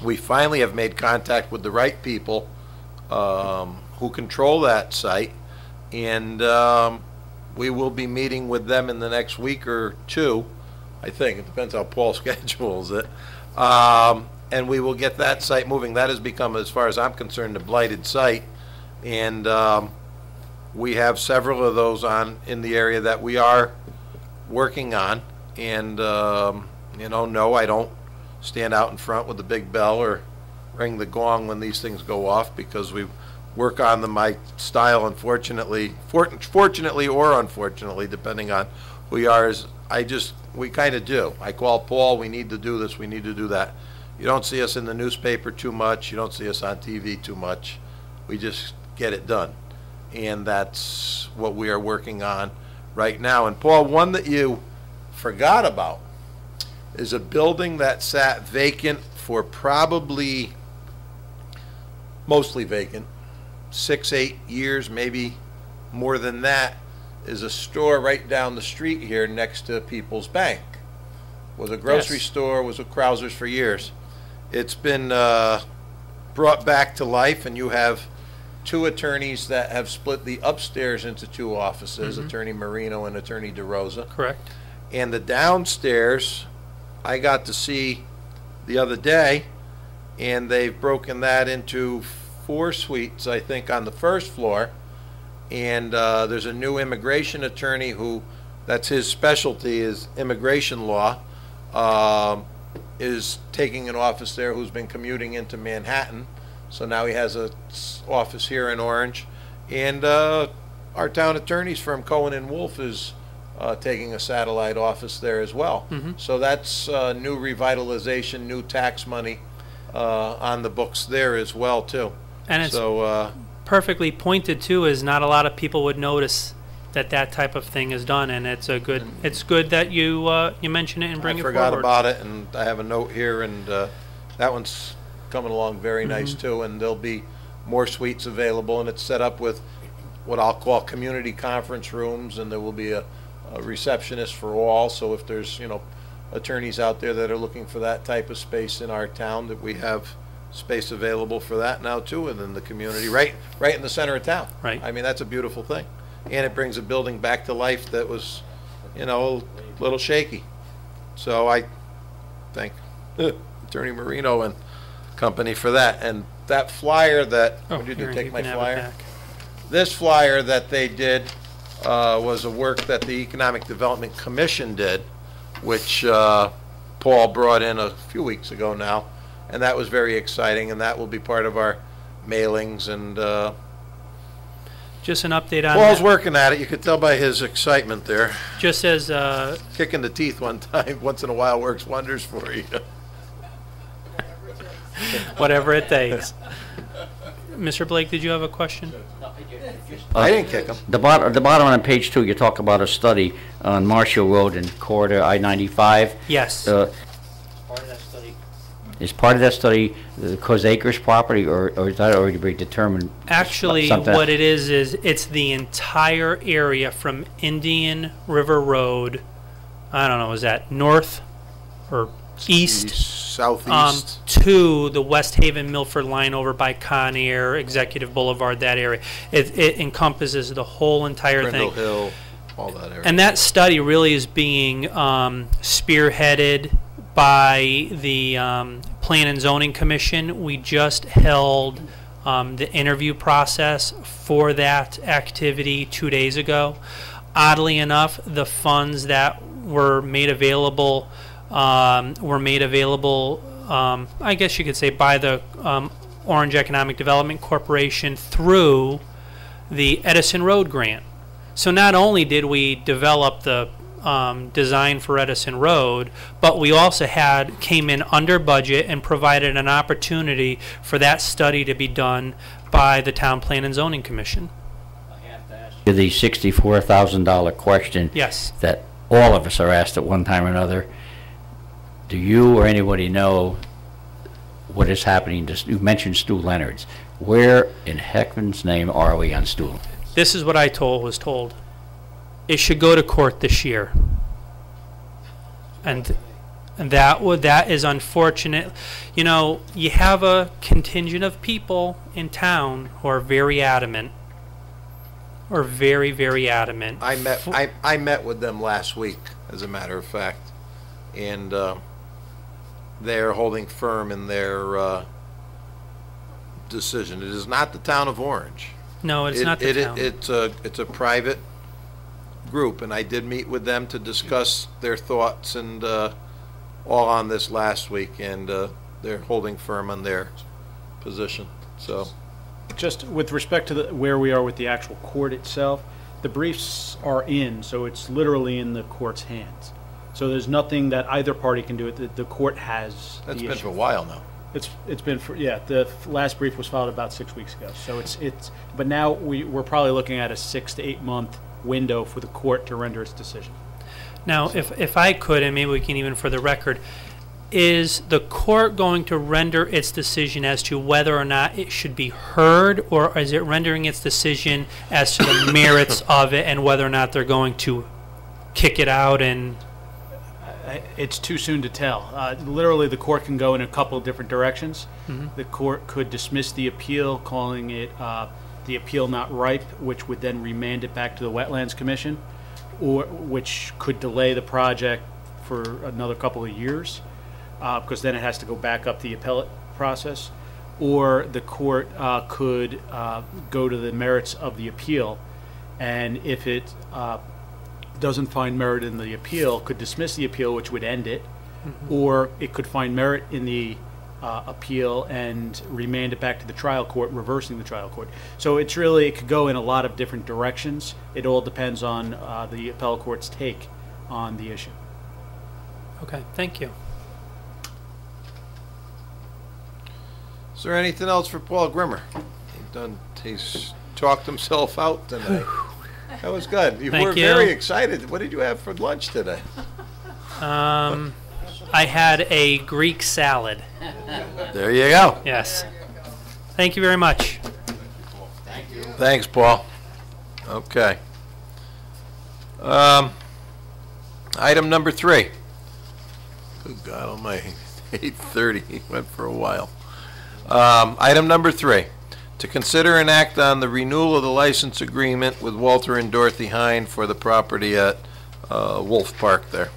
we finally have made contact with the right people who control that site, and we will be meeting with them in the next week or two. I think it depends how Paul schedules it, and we will get that site moving. That has become, as far as I'm concerned, a blighted site, and we have several of those in the area that we are working on. And, you know, no, I don't stand out in front with the big bell or ring the gong when these things go off, because we work on them. My style, unfortunately, fortunately or unfortunately, depending on who you are, is we kind of do. I call Paul, we need to do this, we need to do that. You don't see us in the newspaper too much. You don't see us on TV too much. We just get it done. And that's what we are working on right now. And Paul, one that you forgot about is a building that sat vacant for probably, mostly vacant, 6-8 years, maybe more than that, is a store right down the street here next to People's Bank. Was a grocery store, was a Krauser's for years. It's been brought back to life, and you have two attorneys that have split the upstairs into two offices, Attorney Marino and Attorney DeRosa. Correct. And the downstairs, I got to see the other day, and they've broken that into 4 suites, I think, on the first floor. And there's a new immigration attorney who, that's his specialty, is immigration law, is taking an office there, who's been commuting into Manhattan. So now he has an office here in Orange. And our town attorney's firm, Cohen and Wolf, is taking a satellite office there as well. So that's new revitalization, new tax money on the books there as well, too. And it's perfectly pointed, too, is not a lot of people would notice that type of thing is done, and it's good that you mention it and bring it forward. I forgot about it, and I have a note here, and that one's coming along very nice, too, and there'll be more suites available, and it's set up with what I'll call community conference rooms, and there will be a receptionist for all. So if there's, you know, attorneys out there that are looking for that type of space in our town, that we have space available for that now too, and in the community, right in the center of town. Right. I mean, that's a beautiful thing, and it brings a building back to life that was, you know, a little shaky. So I thank Attorney Marino and company for that. And that flyer that, Oh, when did here, you take you my can have it flyer? back. This flyer that they did was a work that the Economic Development Commission did, which Paul brought in a few weeks ago now, and that was very exciting, and that will be part of our mailings. And Just an update on Paul's that. working at it. You could tell by his excitement there. Just as Kick in the teeth one time, once in a while, works wonders for you. whatever it takes. Mr. Blake, did you have a question? I didn't kick him. The bottom on page 2, you talk about a study on Marshall Road and corridor I-95. Yes. Is part of that study the Cos Acres property, or is that already been determined? Actually, something- what it is it's the entire area from Indian River Road, I don't know, is that north or east? Southeast. To the West Haven Milford line over by Con Air, Executive Boulevard, that area. It encompasses the whole entire Brindle thing. Hill, all that area. And that study really is being spearheaded by the Plan and Zoning Commission. We just held the interview process for that activity 2 days ago. Oddly enough, the funds that were made available I guess you could say, by the Orange Economic Development Corporation through the Edison Road grant. So not only did we develop the design for Edison Road, but we also came in under budget and provided an opportunity for that study to be done by the Town Plan and Zoning Commission. The $64,000 question. Yes. That all of us are asked at one time or another. Do you or anybody know what is happening to, you mentioned Stu Leonard's. Where in heaven's name are we on Stu? This is what I was told. It should go to court this year. And that is unfortunate. You know, you have a contingent of people in town who are very adamant. Or very, very adamant. I met with them last week, as a matter of fact, and they're holding firm in their decision. It is not the town of Orange. No, it's not the town. It's a private group, and I did meet with them to discuss their thoughts and all on this last week, and they're holding firm on their position. So, Just with respect to where we are with the actual court itself, the briefs are in, so it's literally in the court's hands. So there's nothing that either party can do. The court has that's the been issue. for a while now. It's been for, yeah, the last brief was filed about 6 weeks ago. So but now we're probably looking at a 6 to 8 month window for the court to render its decision. Now, if I could, and maybe we can even for the record, is the court going to render its decision as to whether or not it should be heard, or is it rendering its decision as to the merits of it and whether or not they're going to kick it out? And It's too soon to tell. Literally, the court can go in a couple of different directions. Mhm. The court could dismiss the appeal, calling it the appeal not ripe, which would then remand it back to the Wetlands Commission, or which could delay the project for another couple of years, because then it has to go back up the appellate process. Or the court could go to the merits of the appeal, and if it doesn't find merit in the appeal, could dismiss the appeal, which would end it, or it could find merit in the appeal and remand it back to the trial court, reversing the trial court. So it could go in a lot of different directions. It all depends on the appellate court's take on the issue. okay, thank you. Is there anything else for Paul Grimmer? He's talked himself out tonight. That was good. You Thank were you. very excited. What did you have for lunch today? I had a Greek salad. There you go. Yes. Thank you very much. Thanks, Paul. Okay. Item number 3. Good God almighty. 8:30. He went for a while. Item number 3. To consider and act on the renewal of the license agreement with Walter and Dorothy Hine for the property at Wolf Park there.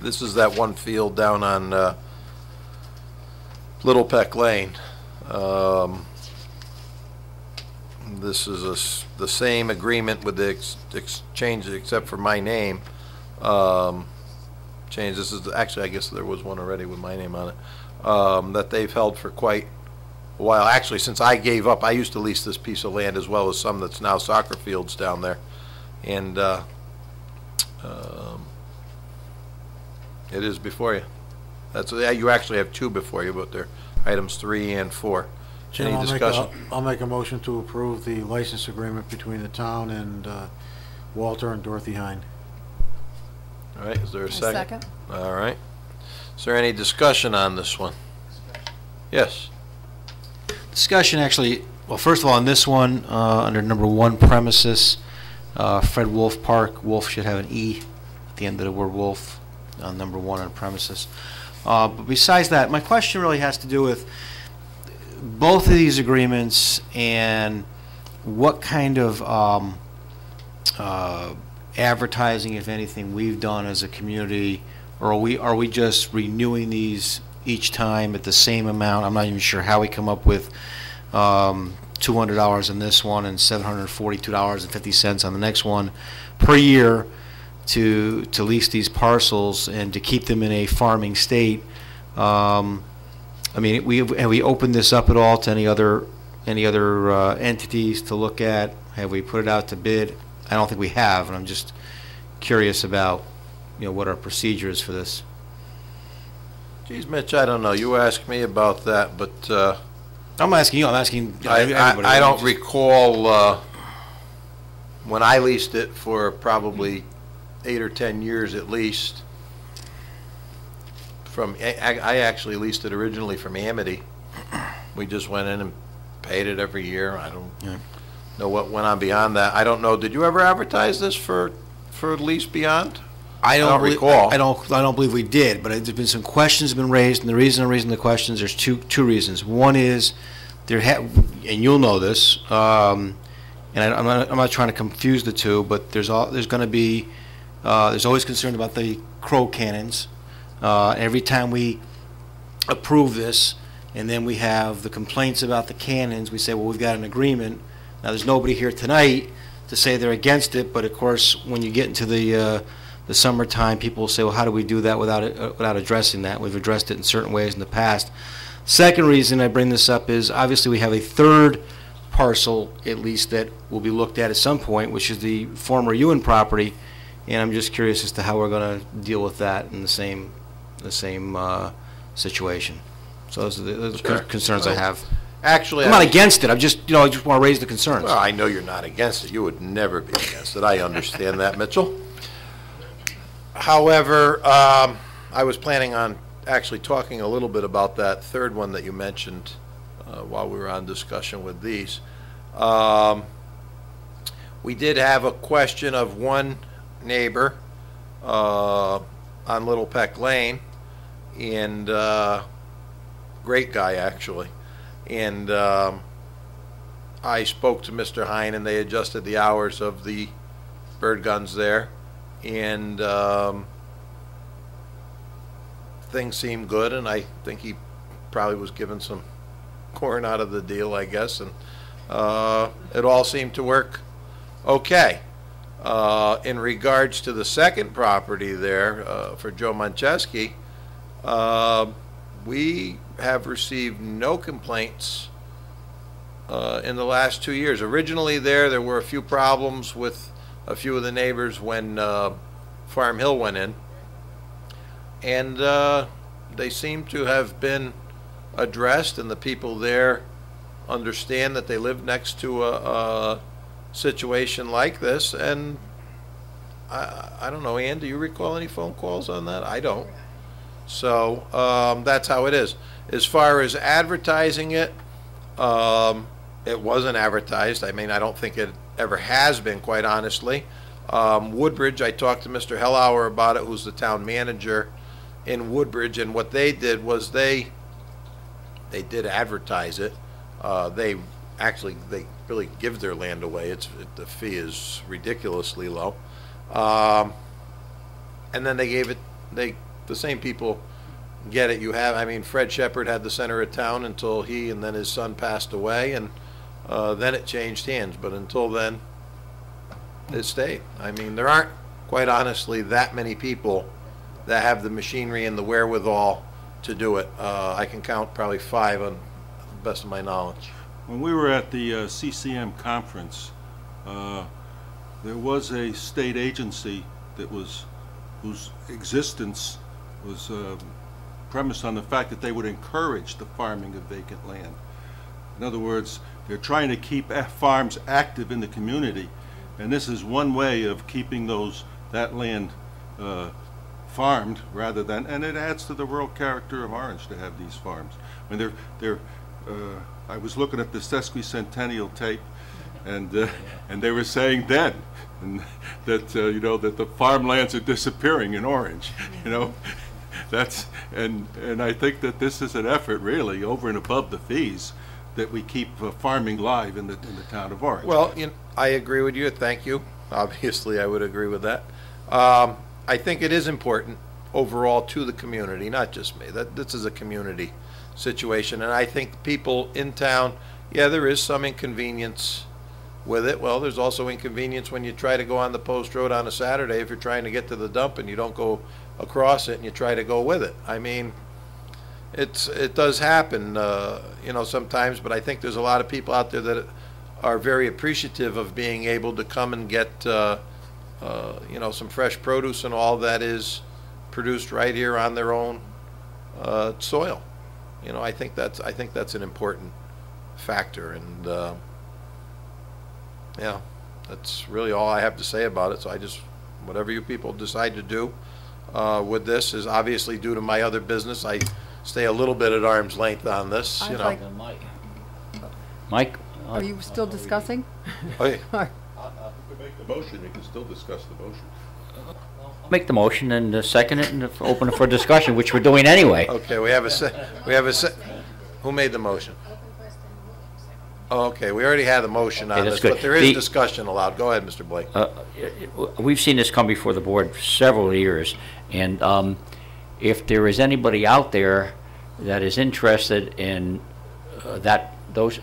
This is that one field down on Little Peck Lane. This is the same agreement with the exchange, except for my name. Change. This is actually, I guess there was one already with my name on it. That they've held for quite a while. Actually, since I gave up, I used to lease this piece of land as well as some that's now soccer fields down there, and it is before you. That's you actually have two before you, but they're items 3 and 4. Jim, Any discussion? I'll make a motion to approve the license agreement between the town and Walter and Dorothy Hine. All right, is there a second? Second. All right. Is there any discussion on this one? Yes. Discussion actually, well, first of all, on this one, under number 1 premises, Fred Wolf Park, Wolf should have an E at the end of the word Wolf on number 1 on premises. But besides that, my question really has to do with both of these agreements and what kind of advertising, if anything, we've done as a community, or are we just renewing these each time at the same amount? I'm not even sure how we come up with $200 on this one and $742.50 on the next one per year to lease these parcels and to keep them in a farming state. I mean, have we opened this up at all to any other entities to look at? Have we put it out to bid? I don't think we have, and I'm just curious about, what our procedure is for this. Geez, Mitch, I don't know. You asked me about that, but I'm asking you. I'm asking everybody. I don't recall when I leased it for probably 8 or 10 years at least. I actually leased it originally from Amity. We just went in and paid it every year. I don't know what went on beyond that. I don't know. Did you ever advertise this for lease beyond? I don't recall. I don't believe we did, but there's been some questions been raised, and the reason I'm raising the questions, there's two reasons. One is and you'll know this, and I'm not trying to confuse the two, but there's going to be there's always concern about the crow cannons. Every time we approve this, and then we have the complaints about the cannons, we say, well, we've got an agreement. Now, there's nobody here tonight to say they're against it, but of course, when you get into the summertime, people will say, well, how do we do that without addressing that? We've addressed it in certain ways in the past. Second reason I bring this up is obviously we have a third parcel, at least, that will be looked at some point, which is the former Ewan property, and I'm just curious as to how we're going to deal with that in the same situation. So those are the concerns I have. Actually, I'm not against it. I just want to raise the concerns. Well, I know you're not against it. You would never be against it. I understand that, Mitchell. However, I was planning on actually talking a little bit about that third one that you mentioned while we were on discussion with these. We did have a question of one neighbor on Little Peck Lane, and great guy actually, and I spoke to Mr. Hine, and they adjusted the hours of the bird guns there, and things seemed good, and I think he probably was given some corn out of the deal, I guess, and it all seemed to work okay. In regards to the second property there for Joe Moncheski, we have received no complaints in the last 2 years. Originally there were a few problems with a few of the neighbors when Farm Hill went in, and they seem to have been addressed, and the people there understand that they live next to a situation like this. And I don't know, Ann, do you recall any phone calls on that? I don't. So that's how it is. As far as advertising it, it wasn't advertised. I mean, I don't think it ever has been, quite honestly. Woodbridge, I talked to Mr. Hellauer about it, who's the town manager in Woodbridge, and what they did was they did advertise it. They really give their land away. The fee is ridiculously low, and then they the same people get it. You have, I mean, Fred Shepard had the center of town until he and then his son passed away, and then it changed hands. But until then, it stayed. I mean, there aren't, quite honestly, that many people that have the machinery and the wherewithal to do it. I can count probably 5 on the best of my knowledge. When we were at the CCM conference, there was a state agency that was, whose existence was premised on the fact that they would encourage the farming of vacant land. In other words, they're trying to keep farms active in the community, and this is one way of keeping that land farmed rather than, and it adds to the rural character of Orange to have these farms. I mean, I was looking at the sesquicentennial tape, and they were saying then that you know, that the farmlands are disappearing in Orange. You know, and I think that this is an effort really over and above the fees that we keep farming live in the town of Orange. Well, I agree with you. Thank you. Obviously, I would agree with that. I think it is important overall to the community, not just me. That this is a community situation, and I think people in town, yeah, there is some inconvenience with it. Well, there's also inconvenience when you try to go on the post road on a Saturday if you're trying to get to the dump and you don't go across it and you try to go with it. I mean, it does happen, you know, sometimes, but I think there's a lot of people out there that are very appreciative of being able to come and get, you know, some fresh produce and all that is produced right here on their own soil. You know, I think that's an important factor, and yeah, that's really all I have to say about it. So whatever you people decide to do with this is obviously due to my other business. I stay a little bit at arm's length on this, you know. Mike? Are you still discussing? Oh, yeah. If we make the motion, you can still discuss the motion. Make the motion and second it and open it for discussion, which we're doing anyway. Okay, we have a who made the motion? Oh, okay, we already had the motion on Okay, this, that's good. but there is discussion allowed. Go ahead, Mr. Blake. We've seen this come before the board for several years, and if there is anybody out there that is interested in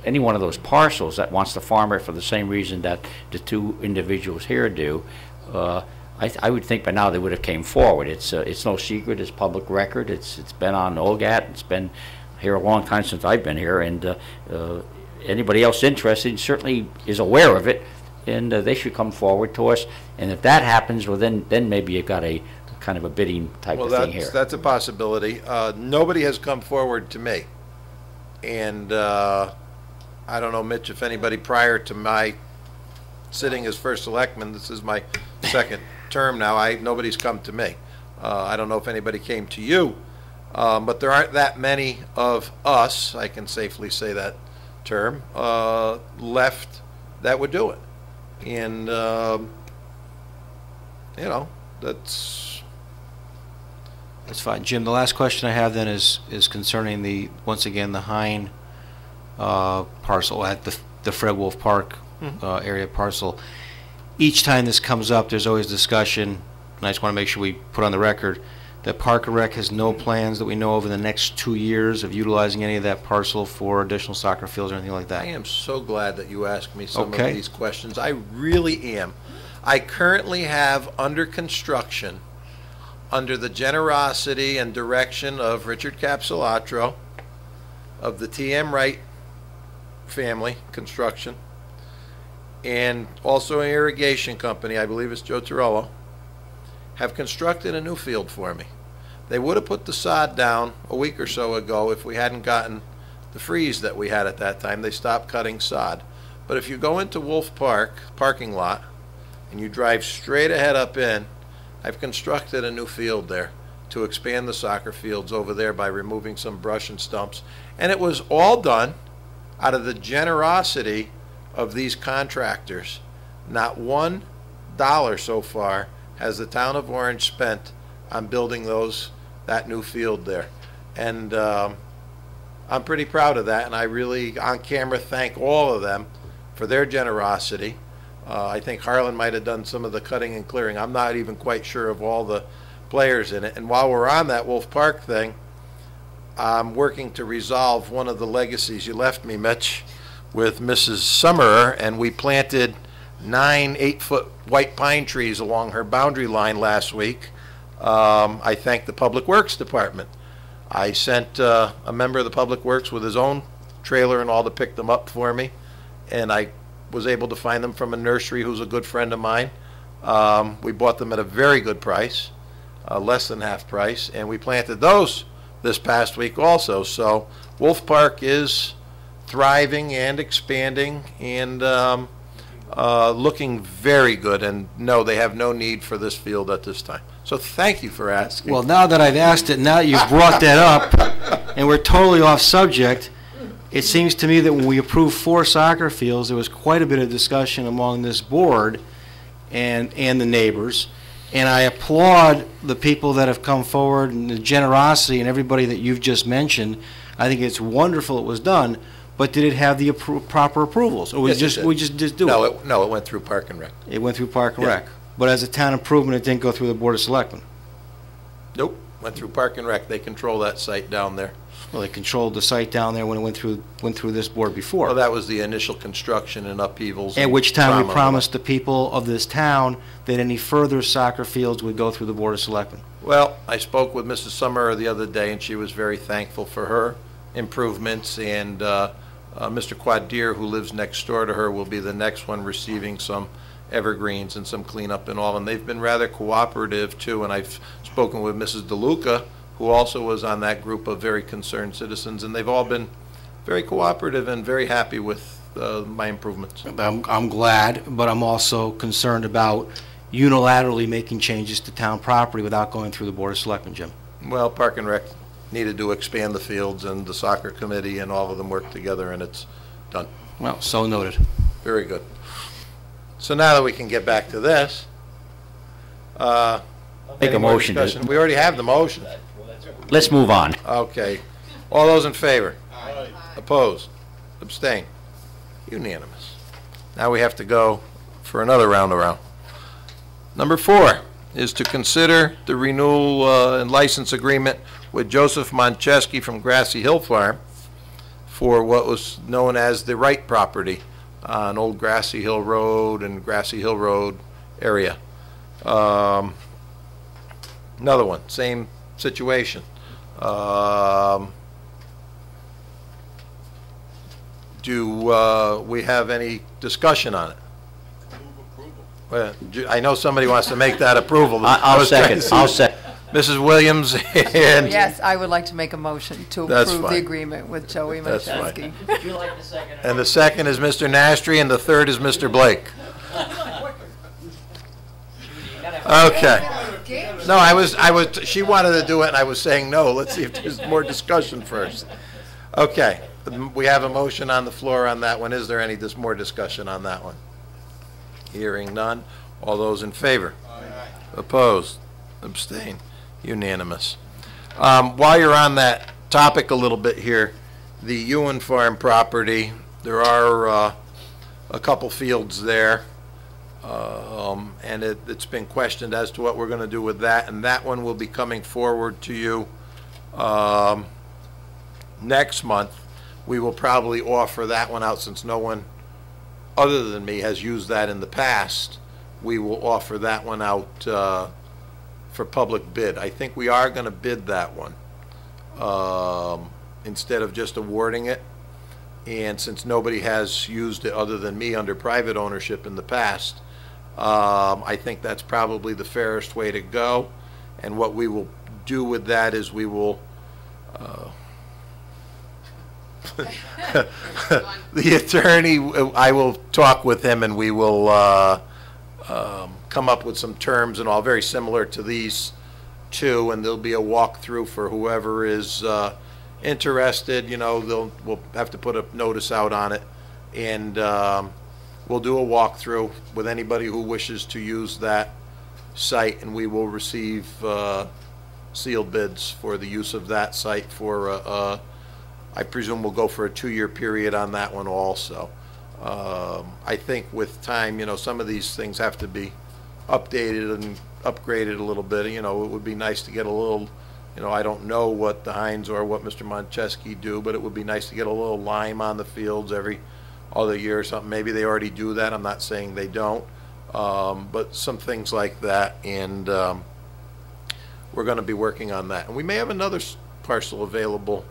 any one of those parcels that wants to farm it for the same reason that the two individuals here do, I would think by now they would have came forward. It's no secret. It's public record. It's been on Ogat. It's been here a long time since I've been here, and anybody else interested certainly is aware of it, and they should come forward to us. And if that happens, well, then maybe you've got a kind of a bidding type of thing here. That's a possibility. Nobody has come forward to me, and I don't know, Mitch, if anybody prior to my sitting as first selectman, this is my second term now, nobody's come to me. I don't know if anybody came to you, but there aren't that many of us, I can safely say that term, left that would do it. And, you know, that's fine. Jim, the last question I have then is concerning once again, the Hine parcel at the Fred Wolf Park area parcel. Each time this comes up, there's always discussion, and I just want to make sure we put on the record that Park and Rec has no plans that we know of in the next 2 years of utilizing any of that parcel for additional soccer fields or anything like that. I am so glad that you asked me some of these questions. I really am. I currently have under construction, under the generosity and direction of Richard Capsulatro, of the T.M. Wright family construction, and also an irrigation company, I believe it's Joe Torello, have constructed a new field for me. They would have put the sod down a week or so ago if we hadn't gotten the freeze that we had at that time. They stopped cutting sod. But if you go into Wolf Park parking lot and you drive straight ahead up in, I've constructed a new field there to expand the soccer fields over there by removing some brush and stumps. And it was all done out of the generosity of these contractors. Not $1 so far has the town of Orange spent on building that new field there. And I'm pretty proud of that, and I really, on camera, thank all of them for their generosity. I think Harlan might have done some of the cutting and clearing. I'm not even quite sure of all the players in it. And while we're on that Wolf Park thing, I'm working to resolve one of the legacies you left me, Mitch, with Mrs. Summerer, and we planted 9 8-foot white pine trees along her boundary line last week. I thank the Public Works Department. I sent a member of the Public Works with his own trailer and all to pick them up for me, and I was able to find them from a nursery who's a good friend of mine. We bought them at a very good price, less than half price, and we planted those this past week also. So Wolf Park is thriving and expanding and looking very good, and no, they have no need for this field at this time. So thank you for asking. Well, now that I've asked it, now that you've brought that up, and we're totally off subject, it seems to me that when we approved 4 soccer fields, there was quite a bit of discussion among this board and the neighbors, and I applaud the people that have come forward and the generosity and everybody that you've just mentioned. I think it's wonderful it was done, but did it have the proper approvals? Or Yes, we just do it? No, it went through Park and Rec. It went through Park and Yeah. Rec. But as a town improvement, it didn't go through the Board of Selectmen. Nope, went through Park and Rec. They control that site down there. Well, they controlled the site down there when it went through this board before. Well, that was the initial construction and upheavals. At which time we trauma. promised the people of this town that any further soccer fields would go through the Board of Selectmen. Well, I spoke with Mrs. Summerer the other day, and she was very thankful for her improvements, and Mr. Quadier, who lives next door to her, will be the next one receiving some evergreens and some cleanup and all, and they've been rather cooperative too. And I've spoken with Mrs. DeLuca, who also was on that group of very concerned citizens, and they've all been very cooperative and very happy with my improvements. I'm glad, but I'm also concerned about unilaterally making changes to town property without going through the Board of Selectmen, Jim. Well, Park and Rec needed to expand the fields, and the soccer committee and all of them worked together, and it's done. Well, so noted. Very good. So now that we can get back to this, Make a motion. discussion? We already have the motion. Let's move on. Okay. All those in favor? Aye. Opposed? Abstain? Unanimous. Now we have to go for another round around. Number 4 is to consider the renewal and license agreement with Joseph Moncheski from Grassy Hill Farm for what was known as the Wright property on Old Grassy Hill Road and Grassy Hill Road area. Another one, same situation. Do we have any discussion on it? Well, I know somebody wants to make that approval. I'll second. I'll second. Mrs. Williams and... Yes, I would like to make a motion to That's approve the fine. agreement with Joey That's fine. Macheski. Would you like the second? And the second is Mr. Nastri, and the third is Mr. Blake. Okay. No, she wanted to do it, and I was saying no. Let's see if there's more discussion first. Okay. We have a motion on the floor on that one. Is there any more discussion on that one? Hearing none. All those in favor? Aye. Opposed? Abstain? Unanimous. While you're on that topic a little bit here, the Ewan Farm property, there are a couple fields there, and it's been questioned as to what we're going to do with that, and that one will be coming forward to you next month. We will probably offer that one out, since no one other than me has used that in the past. We will offer that one out for public bid. I think we are going to bid that one instead of just awarding it. And since nobody has used it other than me under private ownership in the past, I think that's probably the fairest way to go. And what we will do with that is we will the attorney, I will talk with him, and we will come up with some terms and all very similar to these two, and there'll be a walkthrough for whoever is interested. You know, we'll have to put a notice out on it, and we'll do a walkthrough with anybody who wishes to use that site, and we will receive sealed bids for the use of that site for I presume we'll go for a 2-year period on that one also. I think with time, you know, some of these things have to be updated and upgrade it a little bit. You know, it would be nice to get a little, you know, I don't know what the Heinz or what Mr. Moncheski do, but it would be nice to get a little lime on the fields every other year or something. Maybe they already do that. I'm not saying they don't. But some things like that, and we're going to be working on that. And we may have another parcel available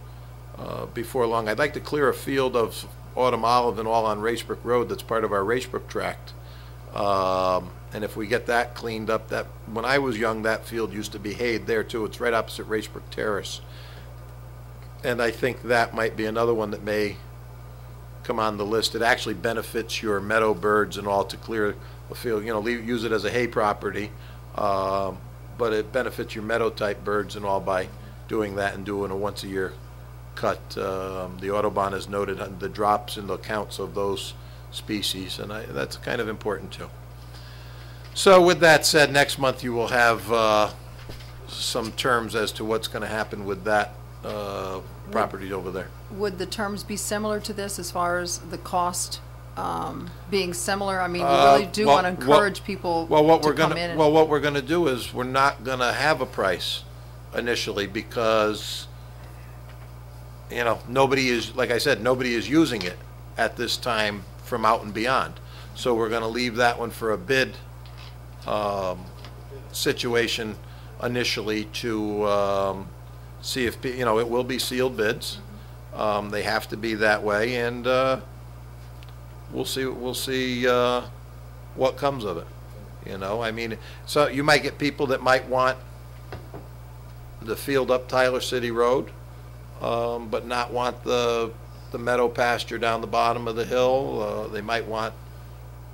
before long. I'd like to clear a field of autumn olive and all on Racebrook Road that's part of our Racebrook tract. And if we get that cleaned up, that when I was young, that field used to be hayed there too. It's right opposite Racebrook Terrace. And I think that might be another one that may come on the list. It actually benefits your meadow birds and all to clear the field, you know, use it as a hay property, but it benefits your meadow type birds and all by doing that and doing a once a year cut. The Audubon has noted the drops in the counts of those species, and that's kind of important too. So with that said, next month you will have some terms as to what's going to happen with that property over there. Would the terms be similar to this as far as the cost being similar? I mean, we really do want to encourage people to come in. Well, what we're going to do is we're not going to have a price initially because, you know, nobody is, like I said, nobody is using it at this time from out and beyond. So we're going to leave that one for a bid situation initially to see if, you know, it will be sealed bids. They have to be that way, and we'll see what comes of it. You know, I mean, so you might get people that might want the field up Tyler City Road, but not want the meadow pasture down the bottom of the hill. They might want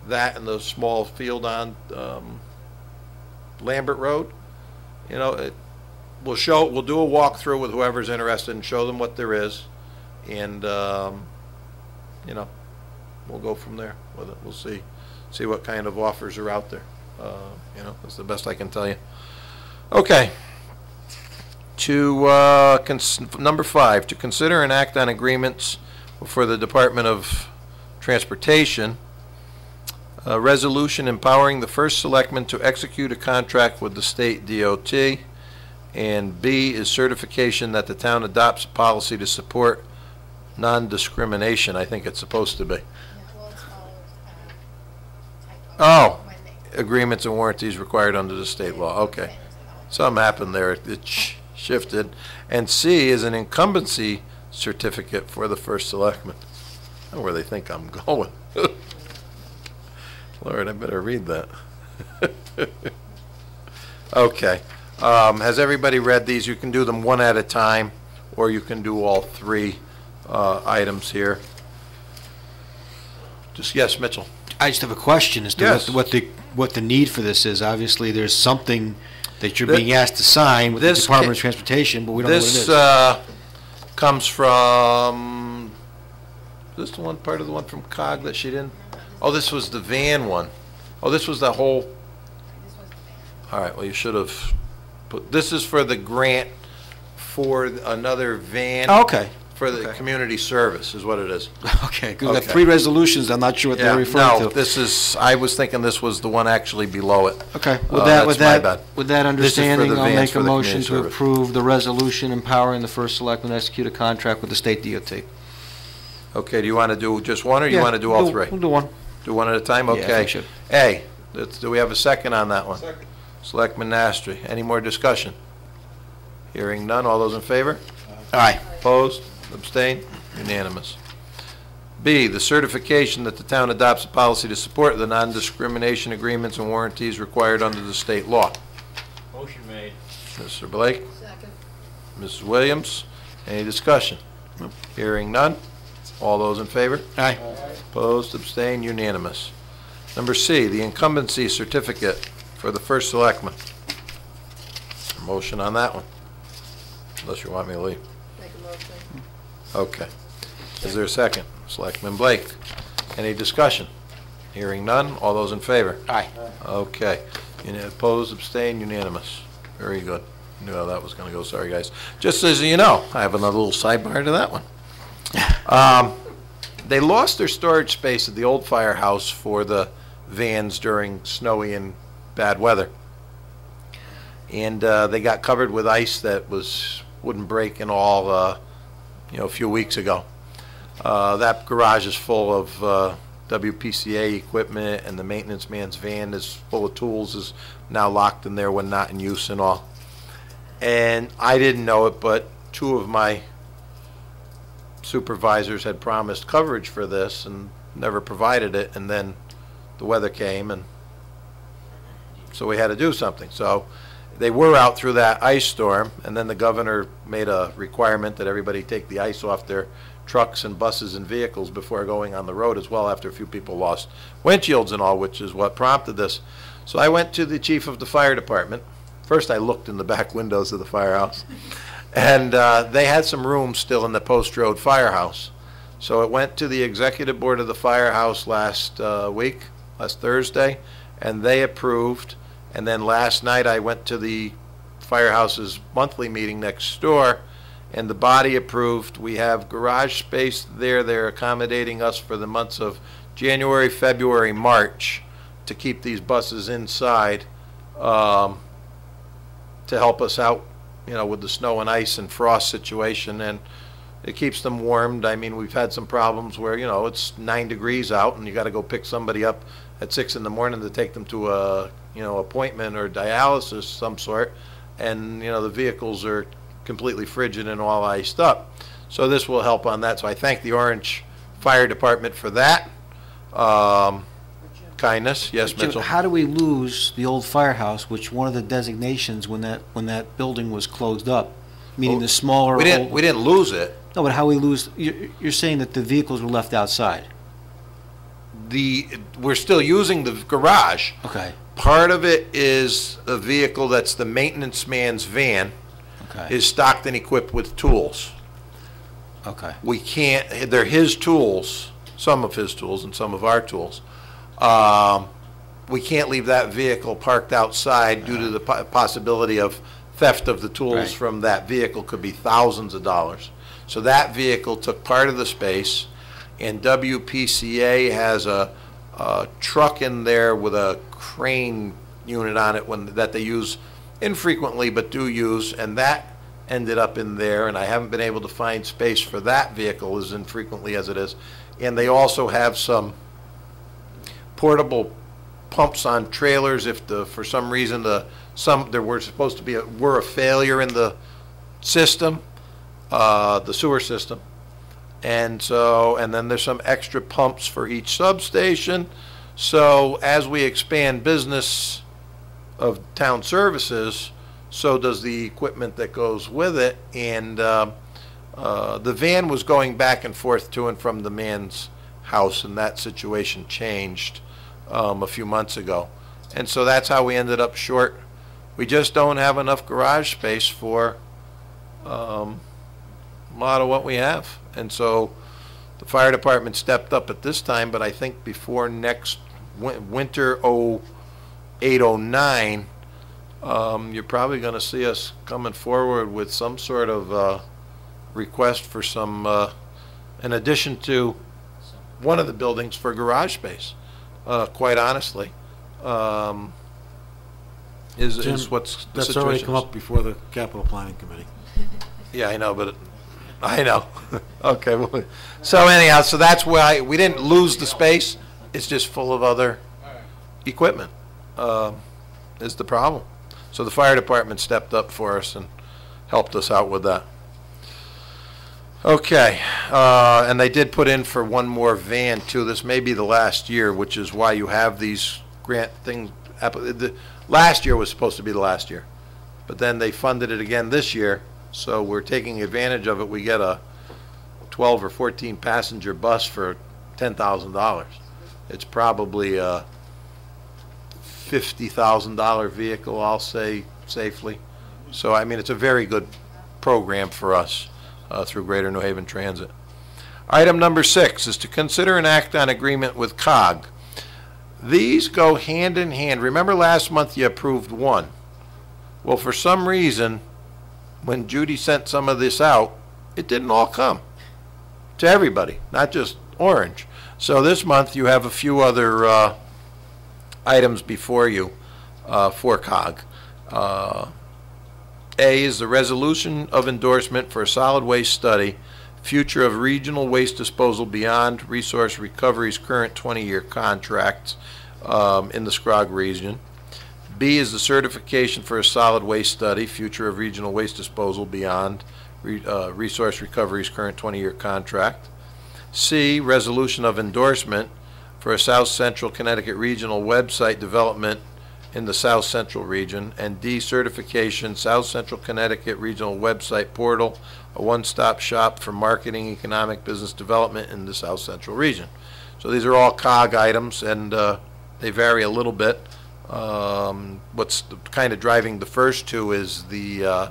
that and the small field on Lambert Road. You know, we'll do a walkthrough with whoever's interested and show them what there is, and you know, we'll go from there with it. We'll see what kind of offers are out there. You know, that's the best I can tell you. Okay. To number 5, to consider and act on agreements for the Department of Transportation, a resolution empowering the first selectman to execute a contract with the state DOT, and B is certification that the town adopts a policy to support non-discrimination. I think it's supposed to be. Oh, agreements and warranties required under the state law. Okay. Something happened there. It shifted. And C is an incumbency certificate for the first selectman. I don't know where they think I'm going. Lord, I better read that. Okay. Has everybody read these? You can do them one at a time, or you can do all 3 items here. Just, yes, Mitchell. I just have a question as to Yes. what the need for this is. Obviously, there's something that you're being asked to sign with the Department of Transportation, but we don't know what it is. This comes from, is this the one, part of the one from COG that she didn't? Oh, this was the van one. Oh, this was the whole, all right, well, you should have put, this is for the grant for another van. Oh, okay. For the community service is what it is. Okay, 'cause we've got 3 resolutions. I'm not sure what they're referring to. No, this is, I was thinking this was the one actually below it. Okay, That's my bad. with that This is for understanding, the I'll vans make for a the motion community to service. approve the resolution empowering the first selectman to execute a contract with the state DOT. Okay, do you want to do just one, or do you Yeah, want to do all 3? We'll do one. Do one at a time? Yeah, I Okay. think so. A, do we have a second on that one? Second. Selectman Nastri. Any more discussion? Hearing none. All those in favor? Aye. Opposed? Abstained? Unanimous. B, the certification that the town adopts a policy to support the non-discrimination agreements and warranties required under the state law. Motion made. Mr. Blake? Second. Mrs. Williams? Any discussion? Hearing none. All those in favor? Aye. Opposed, abstained, unanimous. Number C, the incumbency certificate for the first selectman. Motion on that one, unless you want me to leave. Make a motion. Okay. Is there a second? Selectman Blake. Any discussion? Hearing none. All those in favor? Aye. Okay. Opposed, abstained, unanimous. Very good. Knew how that was going to go. Sorry, guys. Just as you know, I have another little sidebar to that one. They lost their storage space at the old firehouse for the vans during snowy and bad weather. and they got covered with ice that wouldn't break in all, a few weeks ago. That garage is full of WPCA equipment, and the maintenance man's van is full of tools, is now locked in there when not in use and all. And I didn't know it, but two of my supervisors had promised coverage for this and never provided it, and then the weather came, and so we had to do something. So they were out through that ice storm, and then the governor made a requirement that everybody take the ice off their trucks and buses and vehicles before going on the road as well, after a few people lost windshields and all, which is what prompted this. So I went to the chief of the fire department. First I looked in the back windows of the firehouse, and they had some rooms still in the Post Road firehouse. So it went to the executive board of the firehouse last Thursday, and they approved. And then last night I went to the firehouse's monthly meeting next door, and the body approved. We have garage space there. They're accommodating us for the months of January, February, March to keep these buses inside, to help us out, with the snow and ice and frost situation, and it keeps them warmed. I mean, we've had some problems where, it's 9 degrees out and you got to go pick somebody up at 6 in the morning to take them to a, appointment or dialysis some sort, and, the vehicles are completely frigid and all iced up. So this will help on that. So I thank the Orange Fire Department for that. Kindness. Yes, Jim, Mitchell. how do we lose the old firehouse, which one of the designations when that building was closed up, meaning the smaller We didn't lose it. No, but how we lose, you're saying that the vehicles were left outside. We're still using the garage. Okay. Part of it is a vehicle that's the maintenance man's van, Okay. is stocked and equipped with tools. Okay. We can't, they're his tools, some of his tools and some of our tools. We can't leave that vehicle parked outside due to the possibility of theft of the tools Right. from that vehicle. Could be thousands of dollars. So that vehicle took part of the space, and WPCA has a truck in there with a crane unit on it that they use infrequently but do use, and that ended up in there, and I haven't been able to find space for that vehicle as infrequently as it is. And they also have some portable pumps on trailers if for some reason there were a failure in the system, the sewer system. And then there's some extra pumps for each substation. So as we expand business of town services, so does the equipment that goes with it. And the van was going back and forth to and from the man's house, and that situation changed a few months ago. And so that's how we ended up short. We just don't have enough garage space for a lot of what we have. And so the fire department stepped up at this time, but I think before next winter 08-09, you're probably going to see us coming forward with some sort of request for some, in addition to one of the buildings, for garage space, quite honestly, is what's the That's situation. already come up before the capital planning committee. Yeah, I know, but I know. Okay, well, so anyhow, so that's why we didn't lose the space. It's just full of other equipment, is the problem. So the fire department stepped up for us and helped us out with that. Okay, and they did put in for one more van too. This may be the last year, which is why you have these grant things. Last year was supposed to be the last year, but then they funded it again this year, so we're taking advantage of it. We get a 12 or 14 passenger bus for $10,000. It's probably a $50,000 vehicle, I'll say safely. So I mean, it's a very good program for us through Greater New Haven Transit. Item number 6 is to consider an act on agreement with COG. These go hand in hand. Remember last month you approved one. Well, for some reason, when Judy sent some of this out, it didn't all come to everybody, not just Orange. So this month you have a few other items before you for COG. A is the resolution of endorsement for a solid waste study, future of regional waste disposal beyond Resource Recovery's current 20-year contracts in the Scrog region. B is the certification for a solid waste study, future of regional waste disposal beyond Resource Recovery's current 20-year contract. C, resolution of endorsement for a South Central Connecticut regional website development in the South Central region. And D, certification, South Central Connecticut regional website portal, a one-stop shop for marketing, economic, business development in the South Central region. So these are all COG items, and they vary a little bit. What's kind of driving the first two is the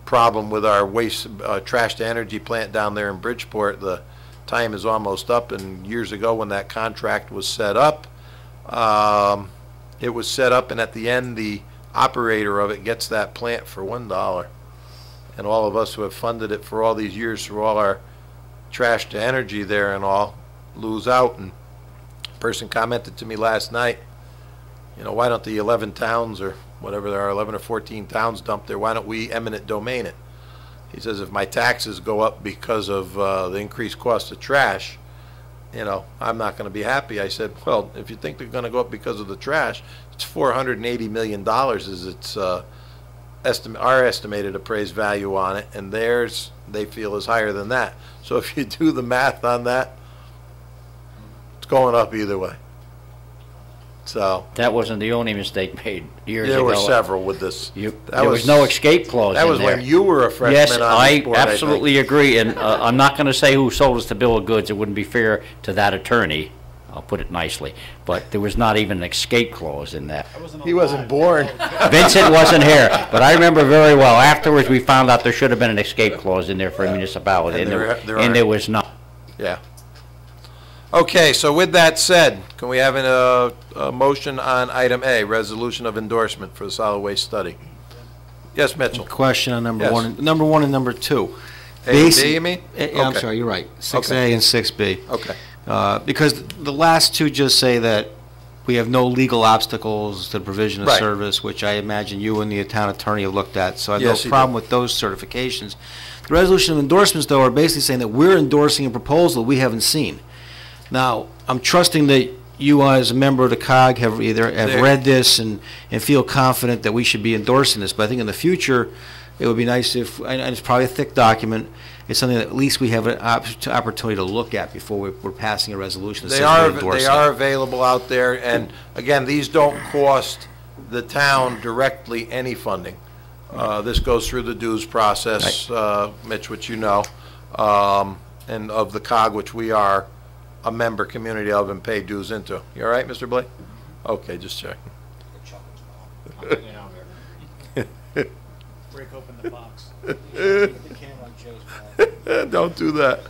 problem with our waste trash to energy plant down there in Bridgeport. The time is almost up, and years ago when that contract was set up, it was set up, and at the end the operator of it gets that plant for $1. And all of us who have funded it for all these years through all our trash to energy there and all lose out. And a person commented to me last night, you know, why don't the 11 towns or whatever there are, 11 or 14 towns dump there, why don't we eminent domain it? He says, if my taxes go up because of the increased cost of trash, you know, I'm not going to be happy. I said, well, if you think they're going to go up because of the trash, it's $480 million is its our estimated appraised value on it, and theirs, they feel, is higher than that. So if you do the math on that, it's going up either way. So That wasn't the only mistake made years ago. there were several with this. There was no escape clause That in was there. when you were a freshman Yes, on the I board, absolutely agree, and I'm not going to say who sold us the bill of goods. It wouldn't be fair to that attorney. I'll put it nicely. But there was not even an escape clause in that. He wasn't born. Vincent wasn't here, but I remember very well. Afterwards, we found out there should have been an escape clause in there for a municipality, And and there was not. Yeah. Okay, so with that said, can we have a motion on item A, resolution of endorsement for the solid waste study? Yes, Mitchell. Question on number Yes. one, number 1 and number 2. A and B, you mean? I'm Okay. sorry, you're right. 6A Okay. and 6B. Okay. Because the last two just say that we have no legal obstacles to the provision of Right. service, which I imagine you and the town attorney have looked at, so I have Yes, no he problem did. with those certifications. The resolution of endorsements, though, are basically saying that we're endorsing a proposal we haven't seen. Now, I'm trusting that you, as a member of the COG, have There- read this and feel confident that we should be endorsing this, but I think in the future, it would be nice if, and it's probably a thick document, it's something that at least we have an opportunity to look at before we're passing a resolution that They says are, we're endorsing. they are available out there, and again, these don't cost the town directly any funding. This goes through the dues process, Mitch, which you know, and of the COG, which we are a member community of and pay dues into. You all right, Mr. Blake? Okay, just checking. Break open the box. Don't do that.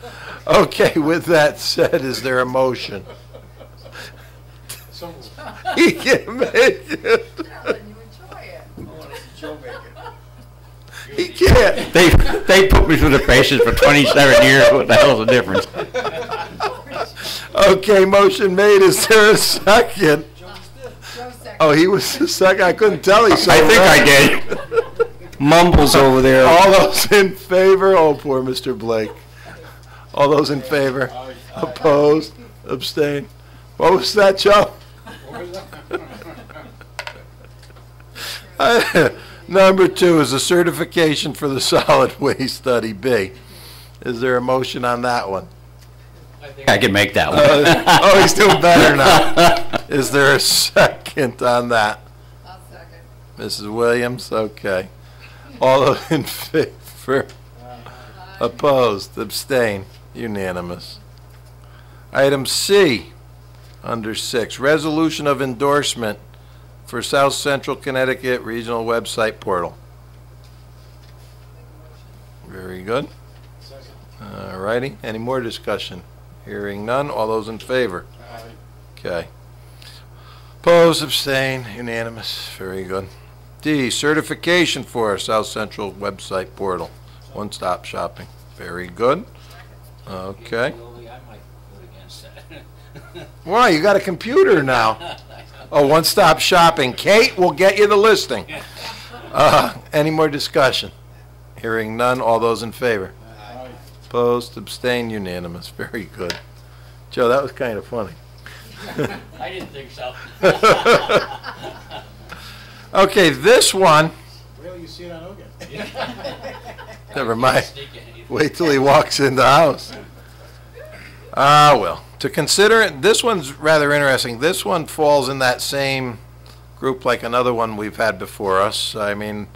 Okay, with that said, is there a motion? He can make it. He can't. They put me through the paces for 27 years. What the hell's the difference? Okay, motion made. Is there a second? Oh, he was the second. I couldn't tell. He so I think I did. Mumbles over there. All those in favor? Oh, poor Mr. Blake. All those in favor? Opposed? Abstained? What was that, Joe? Number 2 is a certification for the solid waste study B. Is there a motion on that one? I can make that one. Oh, he's doing better now. Is there a second on that? I'll second. Mrs. Williams, okay. All those in favor? Opposed, abstain, unanimous. Item C, under 6, resolution of endorsement for South Central Connecticut Regional Website Portal. Very good. All righty, any more discussion? Hearing none, all those in favor? Okay. Opposed, abstain, unanimous, very good. D, certification for South Central Website Portal, one-stop shopping, very good. Okay. Why, you got a computer now? Oh, one-stop shopping. Kate will get you the listing. Any more discussion? Hearing none, all those in favor? Opposed, abstained, unanimous. Very good. Joe, that was kind of funny. I didn't think so. Okay, this one, Well, you see it on Ogat. never mind. Wait till he walks in the house. Ah, well, to consider, this one's rather interesting. This one falls in that same group like another one we've had before us. I mean,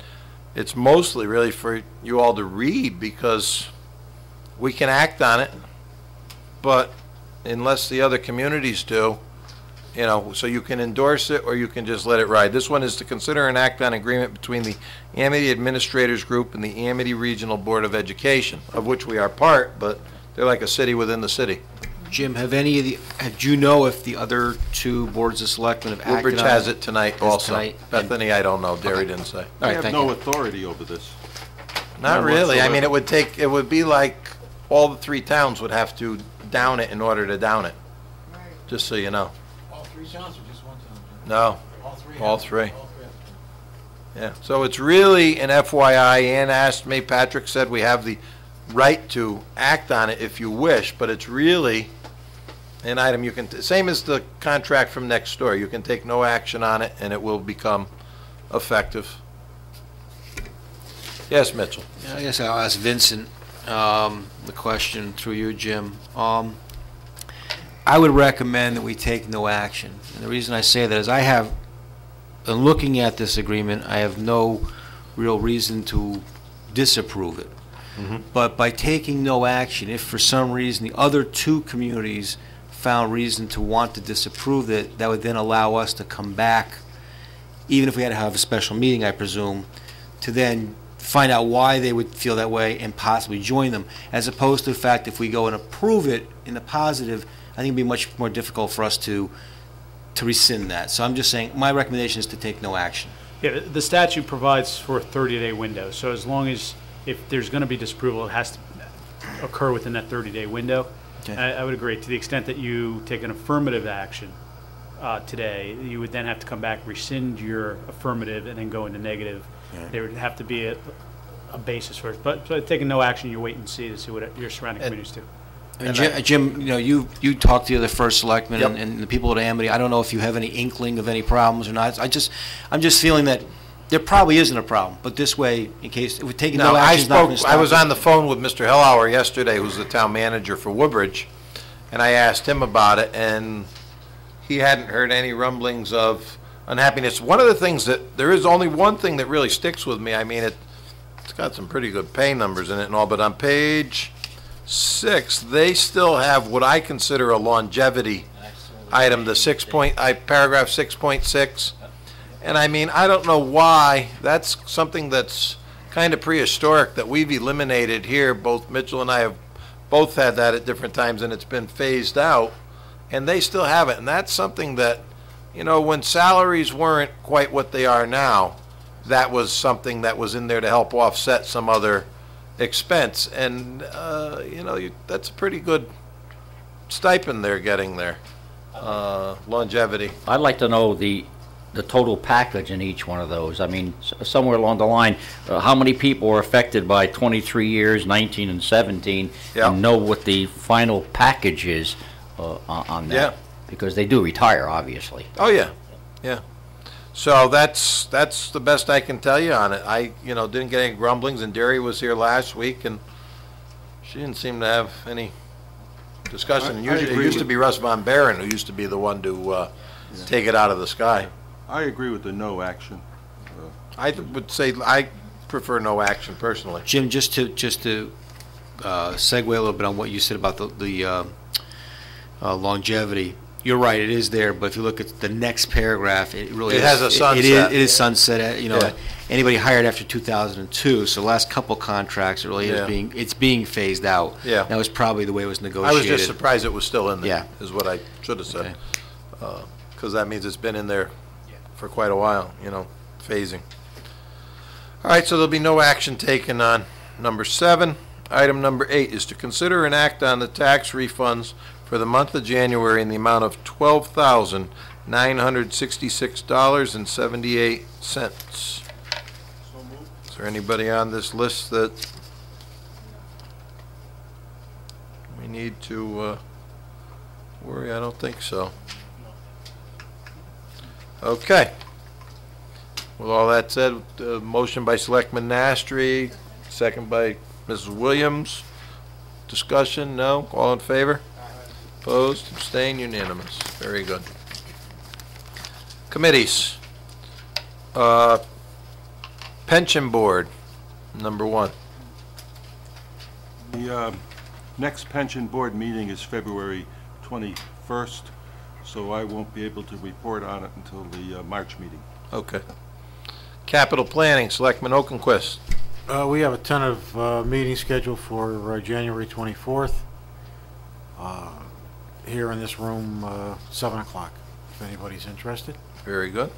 it's mostly really for you all to read because we can act on it, but unless the other communities do, you know, so you can endorse it or you can just let it ride. This one is to consider and act on agreement between the Amity Administrators Group and the Amity Regional Board of Education, of which we are part, but they're like a city within the city. Jim, do you know if the other two boards of selectmen have acted on it? Woodbridge has it tonight also. Tonight? Bethany, I don't know. Derry didn't say. All We right, have thank no you. authority over this. Not None really. I mean, whatsoever. it would be like all the three towns would have to down it in order to down it, just so you know. All three towns or just one town? No, All three? all three. Yeah, so it's really an FYI. Ann asked me, Patrick said we have the right to act on it if you wish, but it's really an item you can, same as the contract from next door, you can take no action on it and it will become effective. Yes, Mitchell? I guess I'll ask Vincent the question through you, Jim. I would recommend that we take no action. And the reason I say that is in looking at this agreement, I have no real reason to disapprove it. But by taking no action, if for some reason the other two communities found reason to want to disapprove it, that would then allow us to come back, even if we had to have a special meeting, I presume, to then find out why they would feel that way and possibly join them, as opposed to the fact if we go and approve it in the positive, I think it'd be much more difficult for us to rescind that. So I'm just saying, my recommendation is to take no action. Yeah, the statute provides for a 30-day window, so as long as, if there's going to be disapproval, it has to occur within that 30-day window. Okay. I would agree. To the extent that you take an affirmative action today, you would then have to come back, rescind your affirmative, and then go into negative. Right. There would have to be a basis for it. But taking no action, you wait and see to see what your surrounding communities do. Jim, you know, you talked to the other first selectman Yep. and the people at Amity. I don't know if you have any inkling of any problems or not. I'm just feeling that there probably isn't a problem, but this way, in case, if we're taking no action, it's not going to stop I was it. on the phone with Mr. Hellauer yesterday, who's the town manager for Woodbridge, and I asked him about it, and he hadn't heard any rumblings of unhappiness. One of the things there is only one thing that really sticks with me. I mean, it's got some pretty good pay numbers in it and all, but on page 6, they still have what I consider a longevity item, the paragraph 6.6. And I mean, I don't know why. That's something that's kind of prehistoric that we've eliminated here. Both Mitchell and I have both had that at different times, and it's been phased out. And they still have it. And that's something that, you know, when salaries weren't quite what they are now, that was something that was in there to help offset some other expense. And, you know, that's a pretty good stipend they're getting there, longevity. I'd like to know the total package in each one of those. I mean, somewhere along the line, how many people were affected by 23 years, 19 and 17, Yeah. and know what the final package is on that. Yeah. Because they do retire, obviously. Oh, yeah, yeah. So that's the best I can tell you on it. I, you know, didn't get any grumblings, and Derry was here last week, and she didn't seem to have any discussion. I Usually, it agree used to with- be Russ Von Baron who used to be the one to take it out of the sky. I agree with the no action. I would say I prefer no action personally. Jim, just to segue a little bit on what you said about the longevity. You're right, it is there, but if you look at the next paragraph, it really It is. has a sunset. It is sunset, you know, Yeah. anybody hired after 2002, so the last couple contracts, it really Yeah. it's being phased out. Yeah. That was probably the way it was I negotiated. was just surprised it was still in there, Yeah. is what I should have said. Because that means it's been in there for quite a while, you know, phasing. All right, so there'll be no action taken on number 7. Item number 8 is to consider and act on the tax refunds for the month of January in the amount of $12,966.78. Is there anybody on this list that we need to worry? I don't think so. Okay. With all that said, motion by Selectman Nastri, second by Mrs. Williams. Discussion? No? All in favor? Opposed? Abstained? Unanimous. Very good. Committees. Pension Board, number 1. The next pension board meeting is February 21st, so I won't be able to report on it until the March meeting. Okay. Capital Planning, Selectman Okenquist. We have a tentative meeting scheduled for January 24th here in this room, 7 o'clock, if anybody's interested. Very good.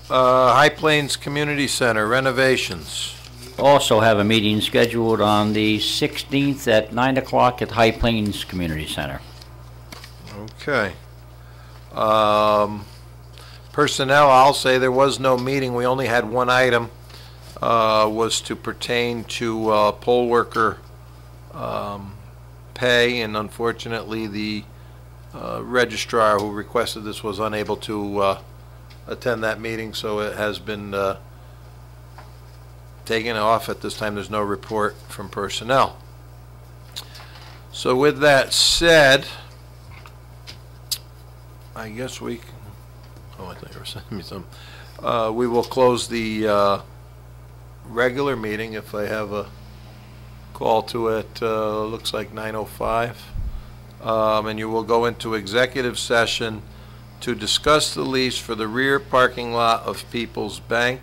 High Plains Community Center renovations. Also have a meeting scheduled on the 16th at 9 o'clock at High Plains Community Center. Okay. Personnel, I'll say there was no meeting. We only had one item, was to pertain to poll worker pay, and unfortunately the registrar who requested this was unable to attend that meeting, so it has been taken off at this time. There's no report from personnel. So with that said, I guess we can, oh, I thought you were sending me some. We will close the regular meeting if I have a call to it. Looks like 9:05. And you will go into executive session to discuss the lease for the rear parking lot of People's Bank.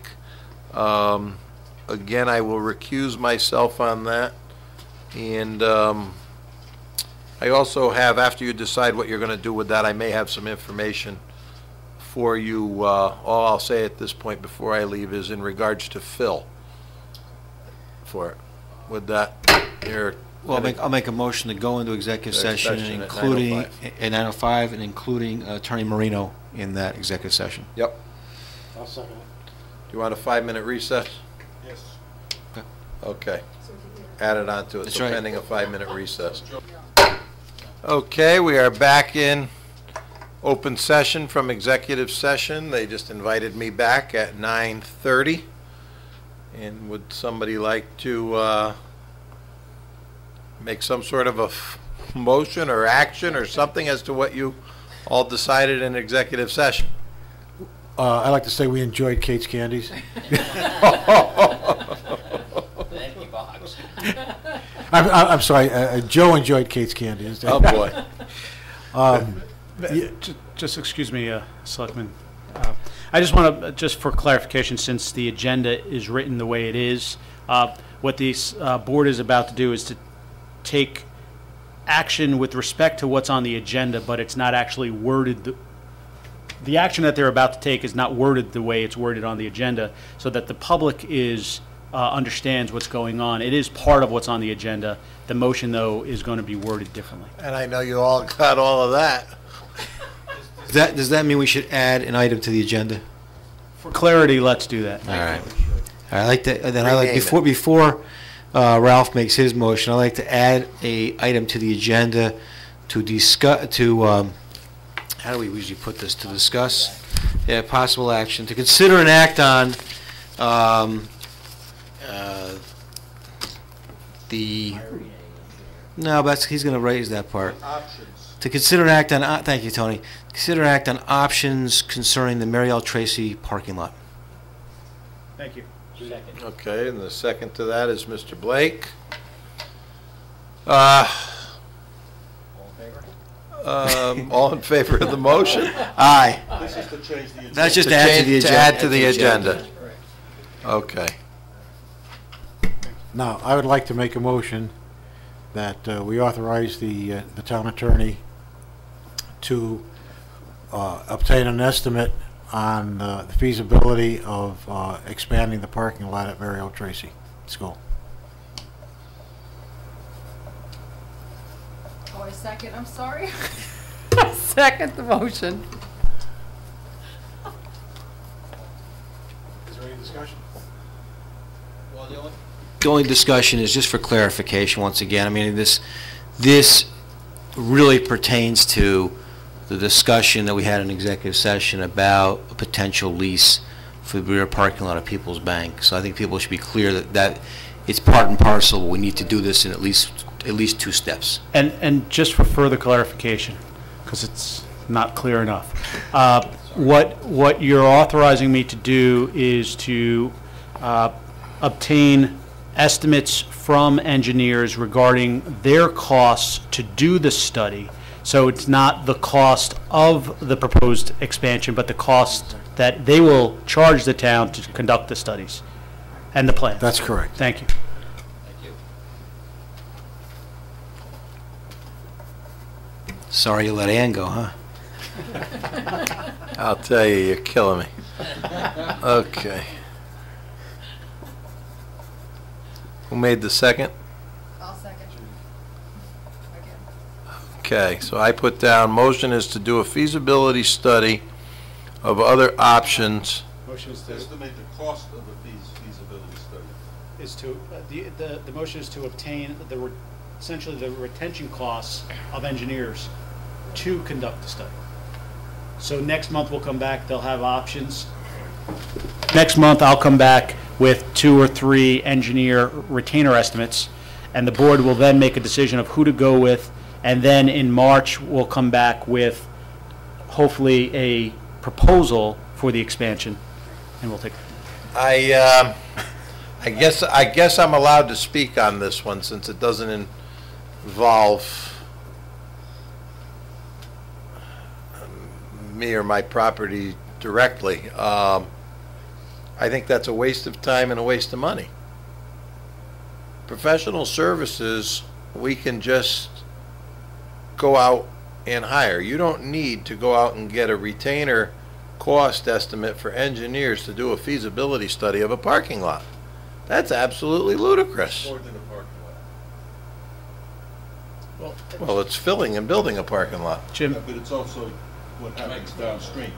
Again, I will recuse myself on that. And I also have, after you decide what you're going to do with that, I may have some information for you. All I'll say at this point before I leave is in regards to Phil for it. With that, here. Well, I'll make a motion to go into executive session, including at 9:05, and including Attorney Marino in that executive session. Yep. I'll second it. Do you want a 5-minute recess? Yes. Okay. Add it on to it. That's So right. pending a 5-minute recess. Okay, we are back in open session from executive session. They just invited me back at 9:30. And would somebody like to make some sort of a motion or action or something as to what you all decided in executive session? I'd like to say we enjoyed Kate's candies. I'm sorry, Joe enjoyed Kate's candies. Oh, boy. Just excuse me, Selectman. I just want to, just for clarification, since the agenda is written the way it is, what this board is about to do is to take action with respect to what's on the agenda, but it's not actually worded. The action that they're about to take is not worded the way it's worded on the agenda, so that the public is understands what's going on. It is part of what's on the agenda. The motion, though, is going to be worded differently. And I know you all got all of that. Does that mean we should add an item to the agenda? For clarity, let's do that. All right. I like to. Then I like before Ralph makes his motion. I like to add a item to the agenda to discuss. How do we usually put this? To discuss possible action to consider and act on the. No, but he's going to raise that part. Options. To consider and act on. Thank you, Tony. Consider and act on options concerning the Mary L. Tracy parking lot. Thank you. Okay, and the second to that is Mr. Blake. All in favor of the motion? Aye. This is to change the agenda. That's just to add to the agenda. To add to the agenda. Okay. Now, I would like to make a motion that we authorize the town attorney to obtain an estimate on the feasibility of expanding the parking lot at Mary L. Tracy School. Oh, I second, I'm sorry. I second the motion. Is there any discussion? The only discussion is just for clarification, once again. I mean, this really pertains to the discussion that we had in executive session about a potential lease for the rear parking lot of People's Bank. So I think people should be clear that it's part and parcel. We need to do this in at least 2 steps. And just for further clarification, because it's not clear enough, what you're authorizing me to do is to obtain estimates from engineers regarding their costs to do the study. So it's not the cost of the proposed expansion, but the cost that they will charge the town to conduct the studies and the plan. That's correct. Thank you. Sorry you let Ann go, huh? I'll tell you, you're killing me. Okay. Who made the second? I'll second. Okay, so I put down, motion is to do a feasibility study of other options. Motion is Estimate the cost of a feasibility study. the motion is to obtain essentially the retention costs of engineers to conduct the study. So next month we'll come back, they'll have options. Next month I'll come back with 2 or 3 engineer retainer estimates, and the board will then make a decision of who to go with, and then in March we'll come back with hopefully a proposal for the expansion, and we'll take. I guess I'm allowed to speak on this one since it doesn't involve me or my property directly. I think that's a waste of time and a waste of money. Professional services, we can just go out and hire. You don't need to go out and get a retainer cost estimate for engineers to do a feasibility study of a parking lot. That's absolutely ludicrous. More than a parking lot. Well, it's filling and building a parking lot. Jim, But it's also what happens downstream.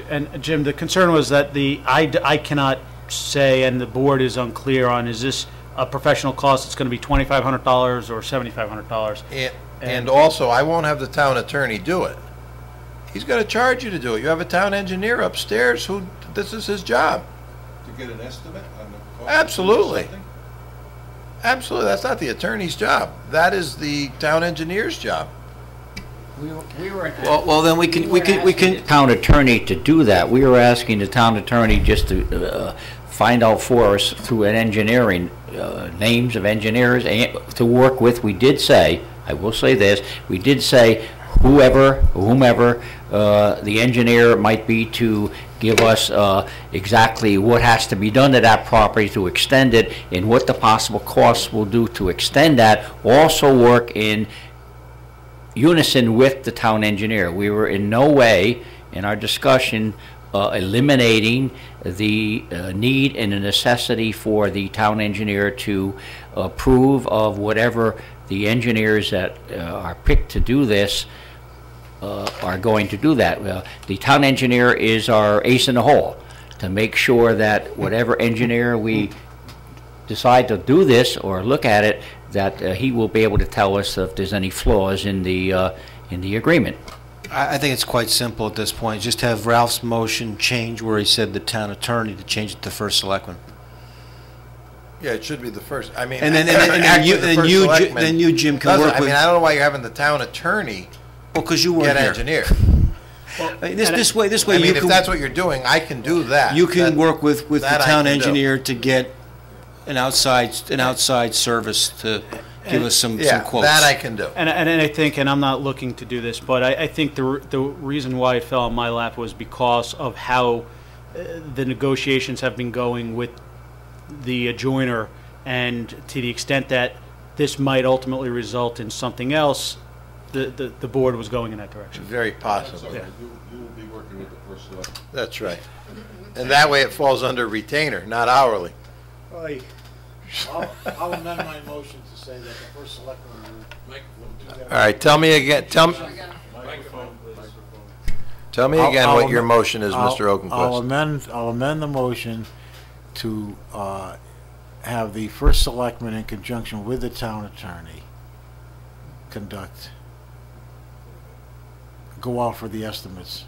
and Jim, the concern was that I cannot say, and the board is unclear on, is this a professional cost that's going to be $2,500 or $7,500? And also, I won't have the town attorney do it. He's going to charge you to do it. You have a town engineer upstairs who, this is his job. To get an estimate on the cost? Absolutely. Of something? Absolutely, that's not the attorney's job. That is the town engineer's job. Well, then we can town attorney to do that. We were asking the town attorney just to find out for us through an engineering, names of engineers to work with. We did say, I will say this, we did say whomever the engineer might be to give us exactly what has to be done to that property to extend it and what the possible costs will do to extend that. Also work in unison with the town engineer. We were in no way in our discussion eliminating the need and the necessity for the town engineer to approve of whatever the engineers that are picked to do this are going to do that. The town engineer is our ace in the hole to make sure that whatever engineer we decide to do this or look at it, that he will be able to tell us if there's any flaws in the agreement. I think it's quite simple at this point. Just have Ralph's motion change where he said the town attorney to change it to first selectman. Yeah, it should be the first. I mean, And then you, Jim, can work I with. mean, I don't know why you're having the town attorney Well, because you weren't get here. engineer. This way, I you mean, if can. that's what you're doing, I can do that. You can work with the that I town can do. engineer to get an outside service to give us some quotes. That I can do. And I think, and I'm not looking to do this, but I think the reason why it fell on my lap was because of how the negotiations have been going with the adjoiner, and to the extent that this might ultimately result in something else, the board was going in that direction. Very possible. Sorry, you will be working with the first selectman. That's right. And that way it falls under retainer, not hourly. I'll amend my motion to say that the first selectman will do that. All right, tell me again, tell me again what your motion is, Mr. I'll Oakenquist. amend the motion to have the first selectman in conjunction with the town attorney go out for the estimates.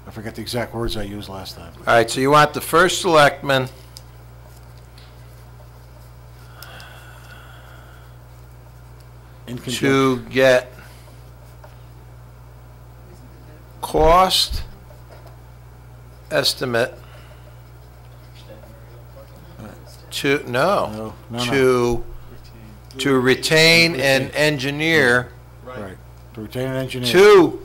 I forget the exact words I used last time. All right, so you want the first selectman In conjunction. to get cost estimate No. to retain an engineer Right. To retain an engineer. to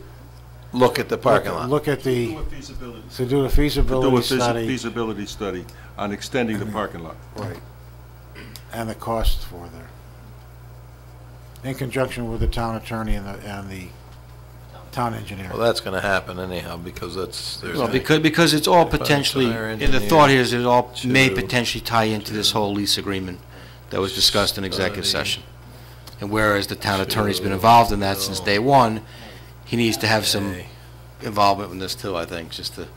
look at the parking lot. Look at the, Do a feasibility. to do a To do feasibility a study. feasibility study on extending the parking lot. Right. And the costs for there. In conjunction with the town attorney and the town engineer. Well, that's gonna happen anyhow, because there's. Well, because it's all If I potentially, hire and the thought here is it all may to- potentially tie into this whole lease agreement that was discussed in executive Study. session. And whereas the town attorney's been involved in that since day one, he needs to have some Okay. involvement in this too, I think, just to.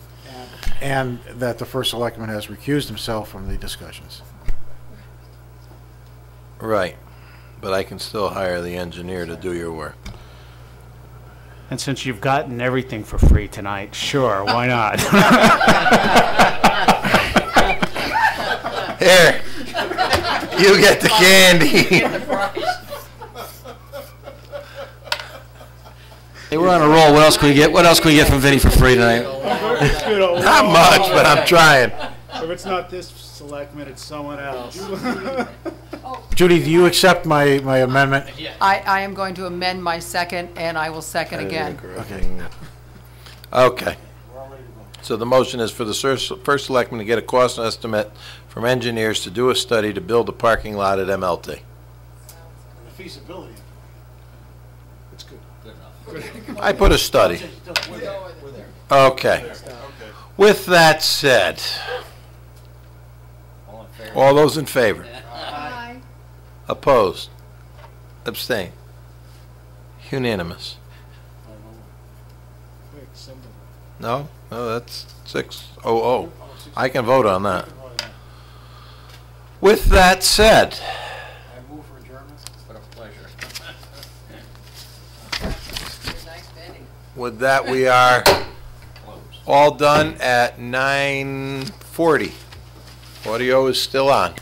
And that the first selectman has recused himself from the discussions. Right, but I can still hire the engineer to do your work. And since you've gotten everything for free tonight, sure, why not? Here, you get the candy. Hey, we're on a roll. What else can we get? What else can we get from Vinnie for free tonight? Not much, but I'm trying. If it's not this selectman, it's someone else. Judy, do you accept my amendment? I am going to amend my second, and I will second again. Okay. So the motion is for the first selectman to get a cost estimate from engineers to do a study to build a parking lot at MLT. Feasibility. It's good. I put a study. Okay. With that said, all those in favor? Opposed? Abstain? Unanimous? No? No, that's 6-0-0. I can vote on that. With that said, I move for adjournment. What a pleasure. with that, we are all done at 9:40. Audio is still on.